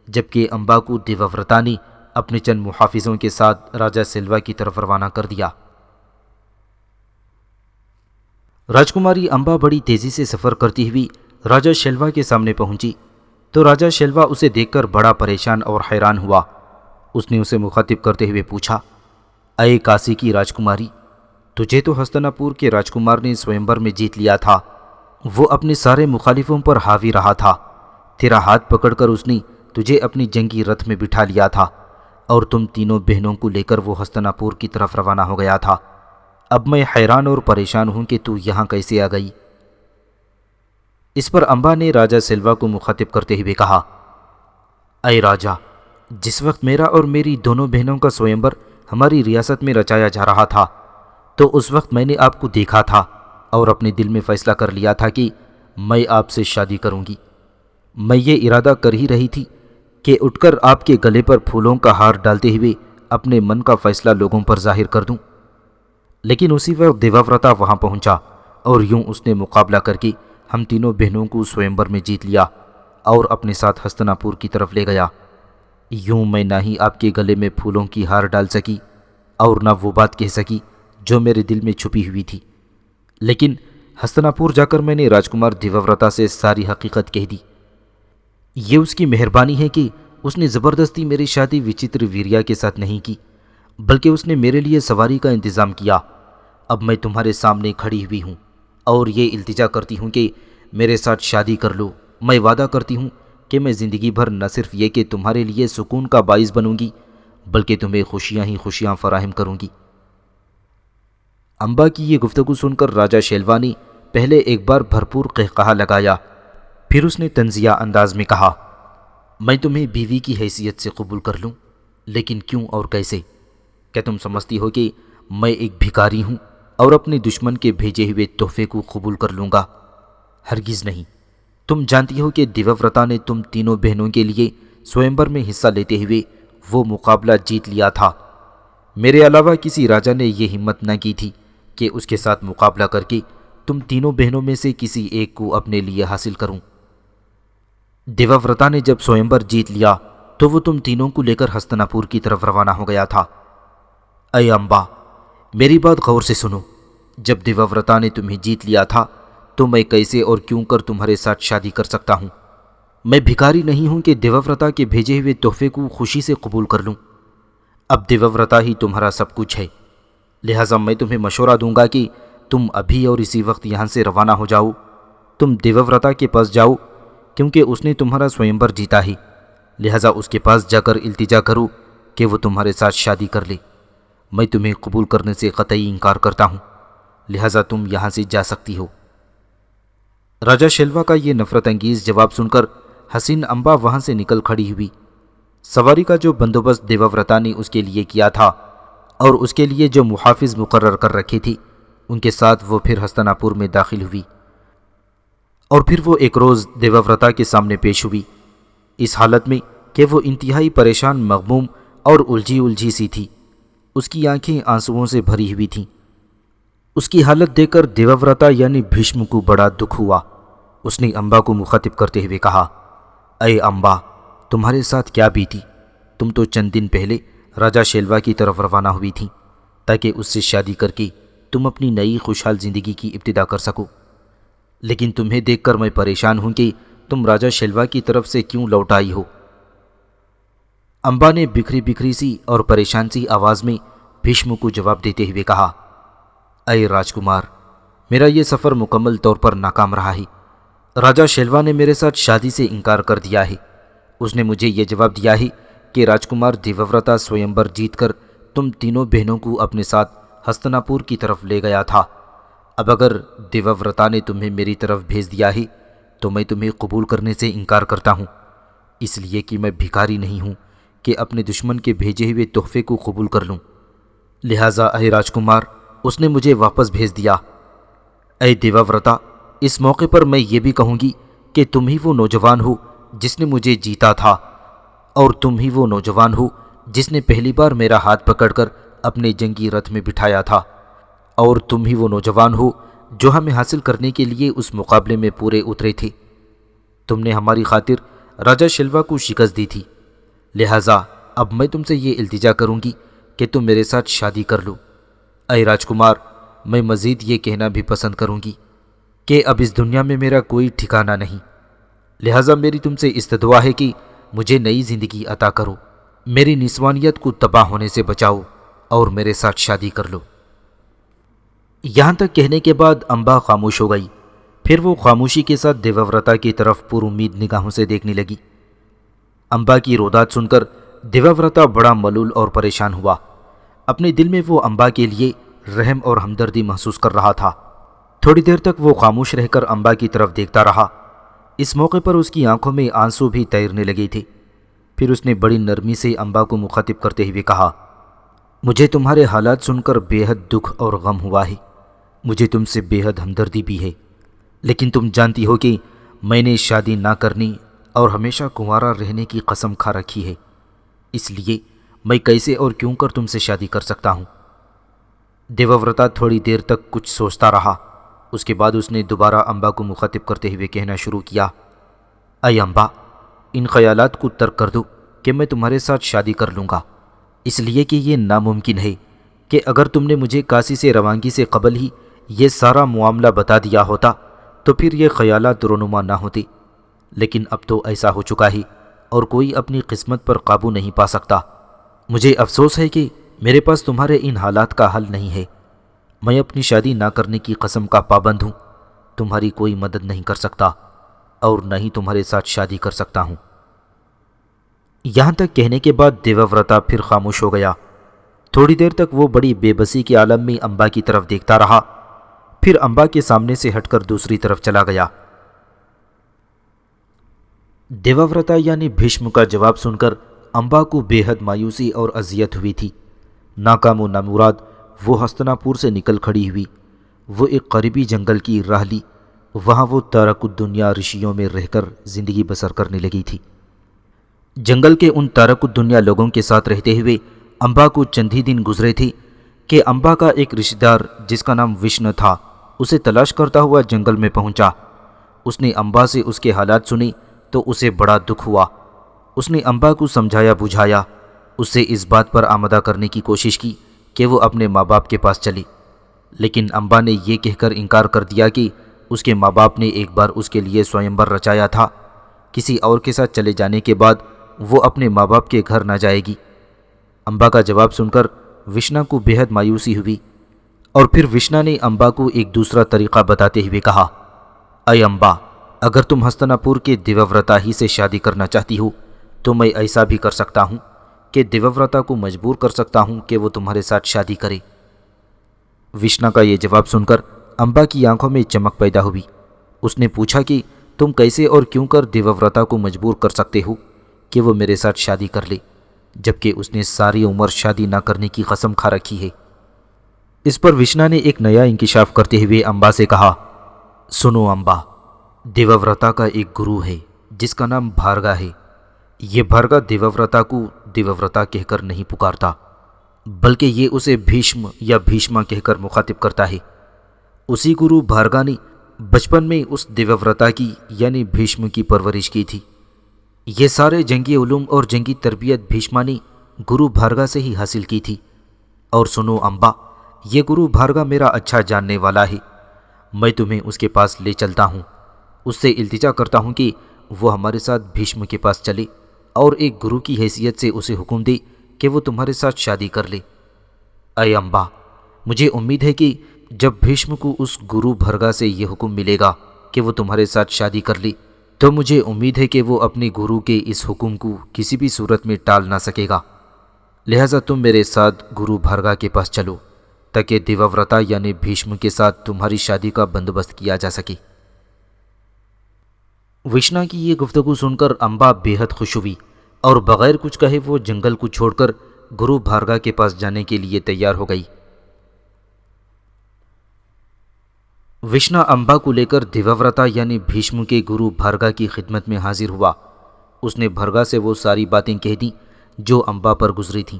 جبکہ امبا کو دیوورتا نے اپنے چند محافظوں کے ساتھ راجہ سلوا کی طرف روانہ کر دیا۔ راجکماری امبا بڑی تیزی سے سفر کرتی ہوئی راجہ شیلوا کے سامنے پہنچی تو راجہ شیلوا اسے دیکھ کر بڑا پریشان اور حیران ہوا۔ اس نے اسے مخاطب کرتے ہوئے پوچھا، اے کاسی کی راجکماری، تجھے تو ہستنا پور کے راجکمار نے سوئمبر میں جیت لیا تھا۔ وہ اپنے سارے مخالفوں پر حاوی رہا تھا۔ تیرا ہاتھ پکڑ کر اس نے تجھے اپنی جنگی رتھ میں بٹھا لیا تھا اور تم تینوں بہنوں کو لے کر وہ ہستنا پور کی طرف روانہ ہو گیا تھا۔ اب میں حیران اور پریشان ہوں کہ تو یہاں کیسے آ گئی؟ اس پر امبا نے راجہ سلوا کو مخاطب کرتے ہوئے کہا، اے راجہ، جس وقت میرا اور میری دونوں بہنوں کا سوئمبر ہماری ریاست میں رچایا جا رہا تھا تو اس وقت میں نے آپ کو دیکھا تھا اور اپنے دل میں فیصلہ کر لیا تھا کہ میں آپ سے شادی کروں گی۔ میں یہ ارادہ کر ہی رہی تھی کہ اٹھ کر آپ کے گلے پر پھولوں کا ہار ڈالتے ہوئے اپنے من کا فیصلہ لوگوں پر ظاہر کر دوں، لیکن اسی وقت دیوورتا وہاں پہنچا اور یوں اس نے مقابلہ کر کے ہم تینوں بہنوں کو سوئمبر میں جیت لیا اور اپنے ساتھ ہستنا پور کی طرف لے گیا۔ یوں میں نہ ہی آپ کے گلے میں پھولوں کی ہار ڈال سکی اور نہ وہ بات کہہ سکی جو میرے دل میں چھپی ہوئی تھی، لیکن ہستنا پور جا کر میں نے راجکمار دیوورتا سے ساری حقیقت کہہ دی۔ یہ اس کی مہربانی ہے کہ اس نے زبردستی میری شادی وچتر ویریا کے ساتھ نہیں کی بلکہ اس نے میرے لیے سواری کا انتظام کیا۔ اب میں تمہارے سامنے کھڑی ہوئی ہوں اور یہ التجا کرتی ہوں کہ میرے ساتھ شادی کر لو۔ میں وعدہ کرتی ہوں کہ میں زندگی بھر نہ صرف یہ کہ تمہارے لیے سکون کا باعث بنوں گی بلکہ تمہیں خوشیاں ہی خوشیاں فراہم کروں گی۔ امبا کی یہ گفتگو سن کر راجہ شیلوا نے پہلے ایک بار بھرپور قہقہا لگایا، پھر اس نے طنزیہ انداز میں کہا، میں تمہیں بیوی کی حیثیت سے قبول کر لوں، لیکن کیوں اور کیسے؟ کیا تم سمجھتی ہو کہ میں ایک بھکاری ہوں اور اپنے دشمن کے بھیجے ہوئے تحفے کو قبول کر لوں گا؟ ہرگز نہیں۔ تم جانتی ہو کہ دیوورتا نے تم تینوں بہنوں کے لیے سوئمبر میں حصہ لیتے ہوئے وہ مقابلہ جیت لیا تھا۔ میرے علاوہ کسی راجہ نے یہ ہمت نہ کی تھی کہ اس کے ساتھ مقابلہ کر کے تم تینوں بہنوں میں سے کسی ایک کو اپنے لیے حاصل کروں۔ دیوورتا نے جب سوئمبر جیت لیا تو وہ تم تینوں کو لے کر ہستنا پور کی طرف روانہ ہو گیا تھا۔ اے امبا، میری بات غور سے سنو۔ جب دیوورتا نے تمہیں جیت لیا تھا تو میں کیسے اور کیوں کر تمہارے ساتھ شادی کر سکتا ہوں؟ میں بھکاری نہیں ہوں کہ دیوورتا کے بھیجے ہوئے تحفے کو خوشی سے قبول کر لوں۔ اب دیوورتا ہی تمہارا سب کچھ ہے، لہٰذا میں تمہیں مشورہ دوں گا کہ تم ابھی اور اسی وقت یہاں سے روانہ ہو جاؤ۔ تم دیوورتا کے پاس جاؤ، کیونکہ اس نے تمہارا سوئمبر جیتا ہے، لہٰذا اس کے پاس جا کر التجا کرو کہ وہ تمہارے ساتھ شادی کر لے۔ میں تمہیں قبول کرنے سے قطعی انکار کرتا ہوں، لہٰذا تم یہاں سے جا سکتی ہو۔ راجہ شیلوا کا یہ نفرت انگیز جواب سن کر حسین امبا وہاں سے نکل کھڑی ہوئی۔ سواری کا جو بندوبست دیوورتا نے اس کے لیے کیا تھا اور اس کے لیے جو محافظ مقرر کر رکھی تھی، ان کے ساتھ وہ پھر ہستناپور میں داخل ہوئی، اور پھر وہ ایک روز دیوورتا کے سامنے پیش ہوئی، اس حالت میں کہ وہ انتہائی پریشان، مغموم اور الجھی سی تھی۔ اس کی آنکھیں آنسوؤں سے بھری ہوئی تھیں۔ اس کی حالت دیکھ کر دیوورتا یعنی بھیشم کو بڑا دکھ ہوا۔ اس نے امبا کو مخاطب کرتے ہوئے کہا، اے امبا، تمہارے ساتھ کیا بیتی؟ تم تو چند دن پہلے راجہ شیلوا کی طرف روانہ ہوئی تھیں تاکہ اس سے شادی کر کے تم اپنی نئی خوشحال زندگی کی ابتدا کر سکو، لیکن تمہیں دیکھ کر میں پریشان ہوں کہ تم راجہ شیلوا کی طرف سے کیوں لوٹ آئی ہو؟ امبا نے بکھری سی اور پریشان سی آواز میں بھیشم کو جواب دیتے ہوئے کہا، اے راجکمار، میرا یہ سفر مکمل طور پر ناکام رہا ہے۔ راجہ شیلوا نے میرے ساتھ شادی سے انکار کر دیا ہے۔ اس نے مجھے یہ جواب دیا ہے کہ راجکمار دیوورتا سوئمبر جیت کر تم تینوں بہنوں کو اپنے ساتھ ہستناپور کی طرف لے گیا تھا۔ اب اگر دیوورتا نے تمہیں میری طرف بھیج دیا ہے تو میں تمہیں قبول کرنے سے انکار کرتا ہوں، اس لیے کہ میں بھکاری نہیں ہوں کہ اپنے دشمن کے بھیجے ہوئے تحفے کو قبول کر لوں۔ لہٰذا اے راجکمار، اس نے مجھے واپس بھیج دیا۔ اے دیوورتا، اس موقع پر میں یہ بھی کہوں گی کہ تم ہی وہ نوجوان ہو جس نے مجھے جیتا تھا، اور تم ہی وہ نوجوان ہو جس نے پہلی بار میرا ہاتھ پکڑ کر اپنے جنگی رتھ میں بٹھایا تھا، اور تم ہی وہ نوجوان ہو جو ہمیں حاصل کرنے کے لیے اس مقابلے میں پورے اترے تھے۔ تم نے ہماری خاطر راجہ شیلوا کو شکست دی تھی، لہٰذا اب میں تم سے یہ التجا کروں گی کہ تم میرے ساتھ شادی کر لو۔ اے راجکمار، میں مزید یہ کہنا بھی پسند کروں گی کہ اب اس دنیا میں میرا کوئی ٹھکانہ نہیں، لہٰذا میری تم سے استدعا ہے کہ مجھے نئی زندگی عطا کرو، میری نسوانیت کو تباہ ہونے سے بچاؤ اور میرے ساتھ شادی کر لو۔ یہاں تک کہنے کے بعد امبا خاموش ہو گئی۔ پھر وہ خاموشی کے ساتھ دیوورتا کی طرف پر امید نگاہوں سے دیکھنے لگی۔ امبا کی رودات سن کر دیوورتا بڑا ملول اور پریشان ہوا۔ اپنے دل میں وہ امبا کے لیے رحم اور ہمدردی محسوس کر رہا تھا۔ تھوڑی دیر تک وہ خاموش رہ کر امبا کی طرف دیکھتا رہا۔ اس موقع پر اس کی آنکھوں میں آنسو بھی تیرنے لگے تھے۔ پھر اس نے بڑی نرمی سے امبا کو مخاطب کرتے ہوئے کہا، مجھے تمہارے حالات سن کر بے حد دکھ اور غم ہوا ہے، مجھے تم سے بے حد ہمدردی بھی ہے، لیکن تم جانتی ہو کہ میں نے شادی نہ کرنے اور ہمیشہ کنوارا رہنے کی قسم کھا رکھی ہے، اس لیے میں کیسے اور کیوں کر تم سے شادی کر سکتا ہوں؟ دیوورتا تھوڑی دیر تک کچھ سوچتا رہا۔ اس کے بعد اس نے دوبارہ امبا کو مخاطب کرتے ہوئے کہنا شروع کیا، اے امبا، ان خیالات کو ترک کر دو کہ میں تمہارے ساتھ شادی کر لوں گا، اس لیے کہ یہ ناممکن ہے کہ اگر تم نے مجھے کاسی سے روانگی سے قبل ہی یہ سارا معاملہ بتا دیا ہوتا تو پھر یہ خیالات رونما نہ ہوتے، لیکن اب تو ایسا ہو چکا ہے اور کوئی اپنی قسمت پر قابو نہیں پا سکتا۔ مجھے افسوس ہے کہ میرے پاس تمہارے ان حالات کا حل نہیں ہے۔ میں اپنی شادی نہ کرنے کی قسم کا پابند ہوں، تمہاری کوئی مدد نہیں کر سکتا اور نہ ہی تمہارے ساتھ شادی کر سکتا ہوں۔ یہاں تک کہنے کے بعد دیوورتا پھر خاموش ہو گیا۔ تھوڑی دیر تک وہ بڑی بے بسی کے عالم میں امبا کی طرف دیکھتا رہا، پھر امبا کے سامنے سے ہٹ کر دوسری طرف چلا گیا۔ دیوورتا یعنی بھیشم کا جواب سن کر امبا کو بے حد مایوسی اور اذیت ہوئی تھی۔ ناکام و نامراد وہ ہستناپور سے نکل کھڑی ہوئی۔ وہ ایک قریبی جنگل کی راہ لی، وہاں وہ تارک الدنیا رشیوں میں رہ کر زندگی بسر کرنے لگی تھی۔ جنگل کے ان تارک الدنیا لوگوں کے ساتھ رہتے ہوئے امبا کو چند ہی دن گزرے تھے کہ امبا کا ایک رشتہ دار جس کا نام وشن تھا اسے تلاش کرتا ہوا جنگل میں پہنچا۔ اس نے امبا سے اس کے حالات سنے تو اسے بڑا دکھ ہوا۔ اس نے امبا کو سمجھایا بجھایا، اس سے اس بات پر آمادہ کرنے کی کوشش کی کہ وہ اپنے ماں باپ کے پاس چلی، لیکن امبا نے یہ کہہ کر انکار کر دیا کہ اس کے ماں باپ نے ایک بار اس کے لیے سوئمبر رچایا تھا، کسی اور کے ساتھ چلے جانے کے بعد وہ اپنے ماں باپ کے گھر نہ جائے گی۔ امبا کا جواب سن کر وشنا کو بے حد مایوسی ہوئی، اور پھر وشنا نے امبا کو ایک دوسرا طریقہ بتاتے ہوئے کہا، اے امبا، اگر تم ہستناپور کے دیوورتا ہی سے شادی کرنا چاہتی ہو تو میں ایسا بھی کر سکتا ہوں کہ دیوورتا کو مجبور کر سکتا ہوں کہ وہ تمہارے ساتھ شادی کرے۔ وشنا کا یہ جواب سن کر امبا کی آنکھوں میں چمک پیدا ہوئی۔ اس نے پوچھا کہ تم کیسے اور کیوں کر دیوورتا کو مجبور کر سکتے ہو کہ وہ میرے ساتھ شادی کر لے، جبکہ اس نے ساری عمر شادی نہ کرنے کی قسم کھا رکھی ہے۔ اس پر وشنا نے ایک نیا انکشاف کرتے ہوئے امبا سے کہا، سنو امبا، دیوورتا کا ایک گرو ہے جس کا نام بھارگا ہے۔ یہ بھارگا دیوورتا کو دیوورتا کہہ کر نہیں پکارتا، بلکہ یہ اسے بھیشم یا بھیشما کہہ کر مخاطب کرتا ہے۔ اسی گرو بھارگا نے بچپن میں اس دیوورتا کی یعنی بھیشم کی پرورش کی تھی۔ یہ سارے جنگی علوم اور جنگی تربیت بھیشما نے گرو بھارگا سے ہی حاصل کی تھی۔ اور سنو امبا، یہ گرو بھارگا میرا اچھا جاننے والا ہے، میں تمہیں اس کے پاس لے چلتا ہوں، اس سے التجا کرتا ہوں کہ وہ ہمارے ساتھ بھیشم کے پاس چلے اور ایک گرو کی حیثیت سے اسے حکم دے کہ وہ تمہارے ساتھ شادی کر لے۔ اے امبا، مجھے امید ہے کہ جب بھیشم کو اس گرو بھرگا سے یہ حکم ملے گا کہ وہ تمہارے ساتھ شادی کر لے، تو مجھے امید ہے کہ وہ اپنے گرو کے اس حکم کو کسی بھی صورت میں ٹال نہ سکے گا۔ لہٰذا تم میرے ساتھ گرو بھرگا کے پاس چلو تاکہ دیوورتا یعنی بھیشم کے ساتھ تمہاری شادی کا بندوبست کیا جا سکے۔ وشنا کی یہ گفتگو سن کر امبا بے حد خوش ہوئی اور بغیر کچھ کہے وہ جنگل کو چھوڑ کر گرو بھارگا کے پاس جانے کے لیے تیار ہو گئی۔ وشنا امبا کو لے کر دیوورتا یعنی بھیشم کے گرو بھارگا کی خدمت میں حاضر ہوا۔ اس نے بھرگا سے وہ ساری باتیں کہہ دیں جو امبا پر گزری تھیں۔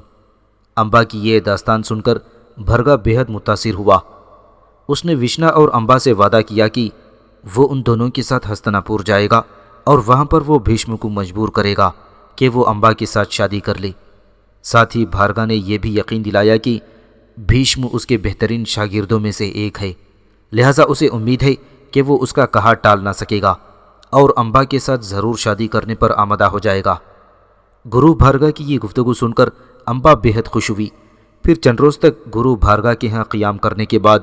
امبا کی یہ داستان سن کر بھرگا بے حد متاثر ہوا۔ اس نے وشنا اور امبا سے وعدہ کیا کہ وہ ان دونوں کے ساتھ ہستناپور جائے گا اور وہاں پر وہ بھیشم کو مجبور کرے گا کہ وہ امبا کے ساتھ شادی کر لے۔ ساتھ ہی بھارگا نے یہ بھی یقین دلایا کہ بھیشم اس کے بہترین شاگردوں میں سے ایک ہے، لہٰذا اسے امید ہے کہ وہ اس کا کہا ٹال نہ سکے گا اور امبا کے ساتھ ضرور شادی کرنے پر آمادہ ہو جائے گا۔ گرو بھارگا کی یہ گفتگو سن کر امبا بے حد خوش ہوئی۔ پھر چند روز تک گرو بھارگا کے ہاں قیام کرنے کے بعد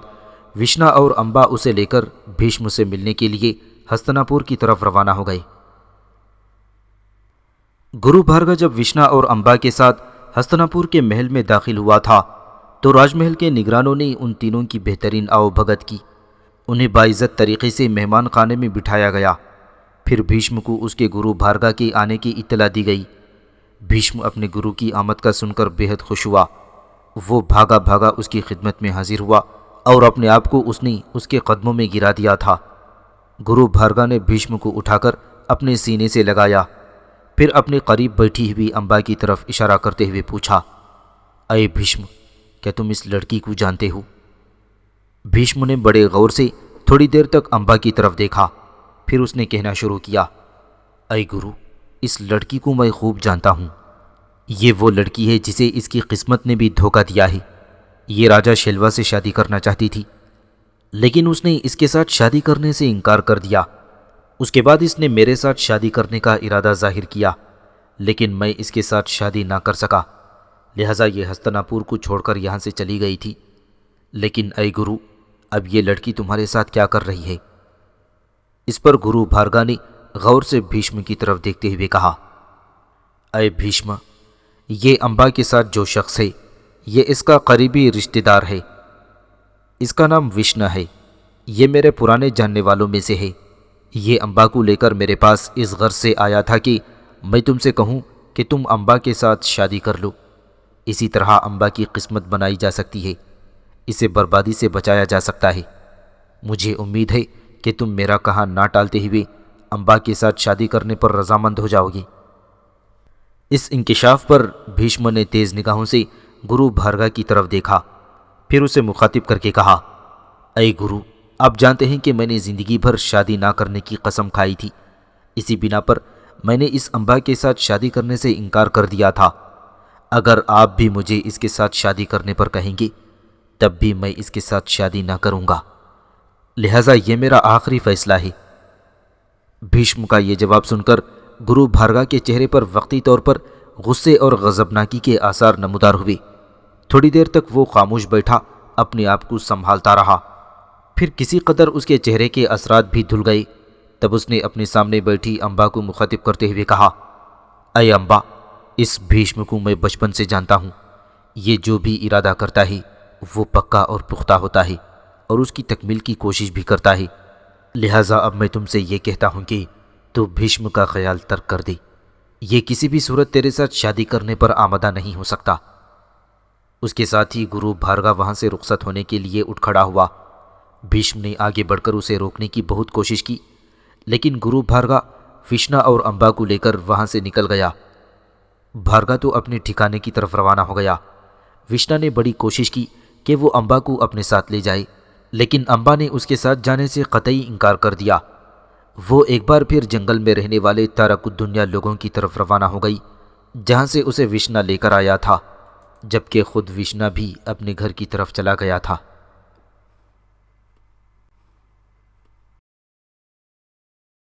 وشنا اور امبا اسے لے کر بھیشم سے ملنے کے لیے ہستناپور کی طرف روانہ ہو گئے۔ گرو بھارگا جب وشنا اور امبا کے ساتھ ہستناپور کے محل میں داخل ہوا تھا تو راج محل کے نگرانوں نے ان تینوں کی بہترین آؤ بھگت کی۔ انہیں باعزت طریقے سے مہمان خانے میں بٹھایا گیا۔ پھر بھیشم کو اس کے گرو بھارگا کے آنے کی اطلاع دی گئی۔ بھیشم اپنے گرو کی آمد کا سن کر بے حد خوش ہوا۔ وہ بھاگا بھاگا اس کی خدمت میں حاضر ہوا اور اپنے آپ کو اس نے اس کے قدموں میں گرا دیا تھا۔ گرو بھارگا نے بھیشم کو اٹھا کر اپنے سینے سے لگایا، پھر اپنے قریب بیٹھی ہوئی امبا کی طرف اشارہ کرتے ہوئے پوچھا، اے بھیشم، کیا تم اس لڑکی کو جانتے ہو؟ بھیشم نے بڑے غور سے تھوڑی دیر تک امبا کی طرف دیکھا، پھر اس نے کہنا شروع کیا، اے گرو، اس لڑکی کو میں خوب جانتا ہوں۔ یہ وہ لڑکی ہے جسے اس کی قسمت نے بھی دھوکہ دیا ہے۔ یہ راجہ شیلوا سے شادی کرنا چاہتی تھی، لیکن اس نے اس کے ساتھ شادی کرنے سے انکار کر دیا۔ اس کے بعد اس نے میرے ساتھ شادی کرنے کا ارادہ ظاہر کیا، لیکن میں اس کے ساتھ شادی نہ کر سکا، لہٰذا یہ ہستناپور کو چھوڑ کر یہاں سے چلی گئی تھی۔ لیکن اے گرو، اب یہ لڑکی تمہارے ساتھ کیا کر رہی ہے؟ اس پر گرو بھارگا نے غور سے بھیشم کی طرف دیکھتے ہوئے کہا، اے بھیشم، یہ امبا کے ساتھ جو شخص ہے یہ اس کا قریبی رشتہ دار ہے۔ اس کا نام وشنا ہے۔ یہ میرے پرانے جاننے والوں میں سے ہے۔ یہ امبا کو لے کر میرے پاس اس غرض سے آیا تھا کہ میں تم سے کہوں کہ تم امبا کے ساتھ شادی کر لو۔ اسی طرح امبا کی قسمت بنائی جا سکتی ہے، اسے بربادی سے بچایا جا سکتا ہے۔ مجھے امید ہے کہ تم میرا کہا نہ ٹالتے ہوئے امبا کے ساتھ شادی کرنے پر رضامند ہو جاؤ گے۔ اس انکشاف پر بھیشم نے تیز نگاہوں سے گرو بھارگا کی طرف دیکھا، پھر اسے مخاطب کر کے کہا، اے گرو، آپ جانتے ہیں کہ میں نے زندگی بھر شادی نہ کرنے کی قسم کھائی تھی۔ اسی بنا پر میں نے اس امبا کے ساتھ شادی کرنے سے انکار کر دیا تھا۔ اگر آپ بھی مجھے اس کے ساتھ شادی کرنے پر کہیں گے تب بھی میں اس کے ساتھ شادی نہ کروں گا۔ لہٰذا یہ میرا آخری فیصلہ ہے۔ بھیشم کا یہ جواب سن کر گرو بھارگا کے چہرے پر وقتی طور پر غصے اور غضبناکی کے آثار نمودار ہوئے۔ تھوڑی دیر تک وہ خاموش بیٹھا اپنے آپ کو سنبھالتا رہا، پھر کسی قدر اس کے چہرے کے اثرات بھی دھل گئے۔ تب اس نے اپنے سامنے بیٹھی امبا کو مخاطب کرتے ہوئے کہا، اے امبا، اس بھیشم کو میں بچپن سے جانتا ہوں۔ یہ جو بھی ارادہ کرتا ہے وہ پکا اور پختہ ہوتا ہے اور اس کی تکمیل کی کوشش بھی کرتا ہے۔ لہٰذا اب میں تم سے یہ کہتا ہوں کہ تو بھیشم کا خیال ترک کر دے۔ یہ کسی بھی صورت تیرے ساتھ شادی کرنے پر آمادہ نہیں ہو سکتا۔ اس کے ساتھ ہی گرو بھارگا وہاں سے رخصت ہونے کے لیے اٹھ کھڑا ہوا۔ بھیشم نے آگے بڑھ کر اسے روکنے کی بہت کوشش کی، لیکن گرو بھارگا وشنا اور امبا کو لے کر وہاں سے نکل گیا۔ بھارگا تو اپنے ٹھکانے کی طرف روانہ ہو گیا۔ وشنا نے بڑی کوشش کی کہ وہ امبا کو اپنے ساتھ لے جائے، لیکن امبا نے اس کے ساتھ جانے سے قطعی انکار کر دیا۔ وہ ایک بار پھر جنگل میں رہنے والے تارک الدنیا لوگوں کی طرف روانہ ہو گئی، جہاں سے اسے وشنا لے کر آیا تھا، جبکہ خود وشنا بھی اپنے گھر کی طرف چلا گیا تھا۔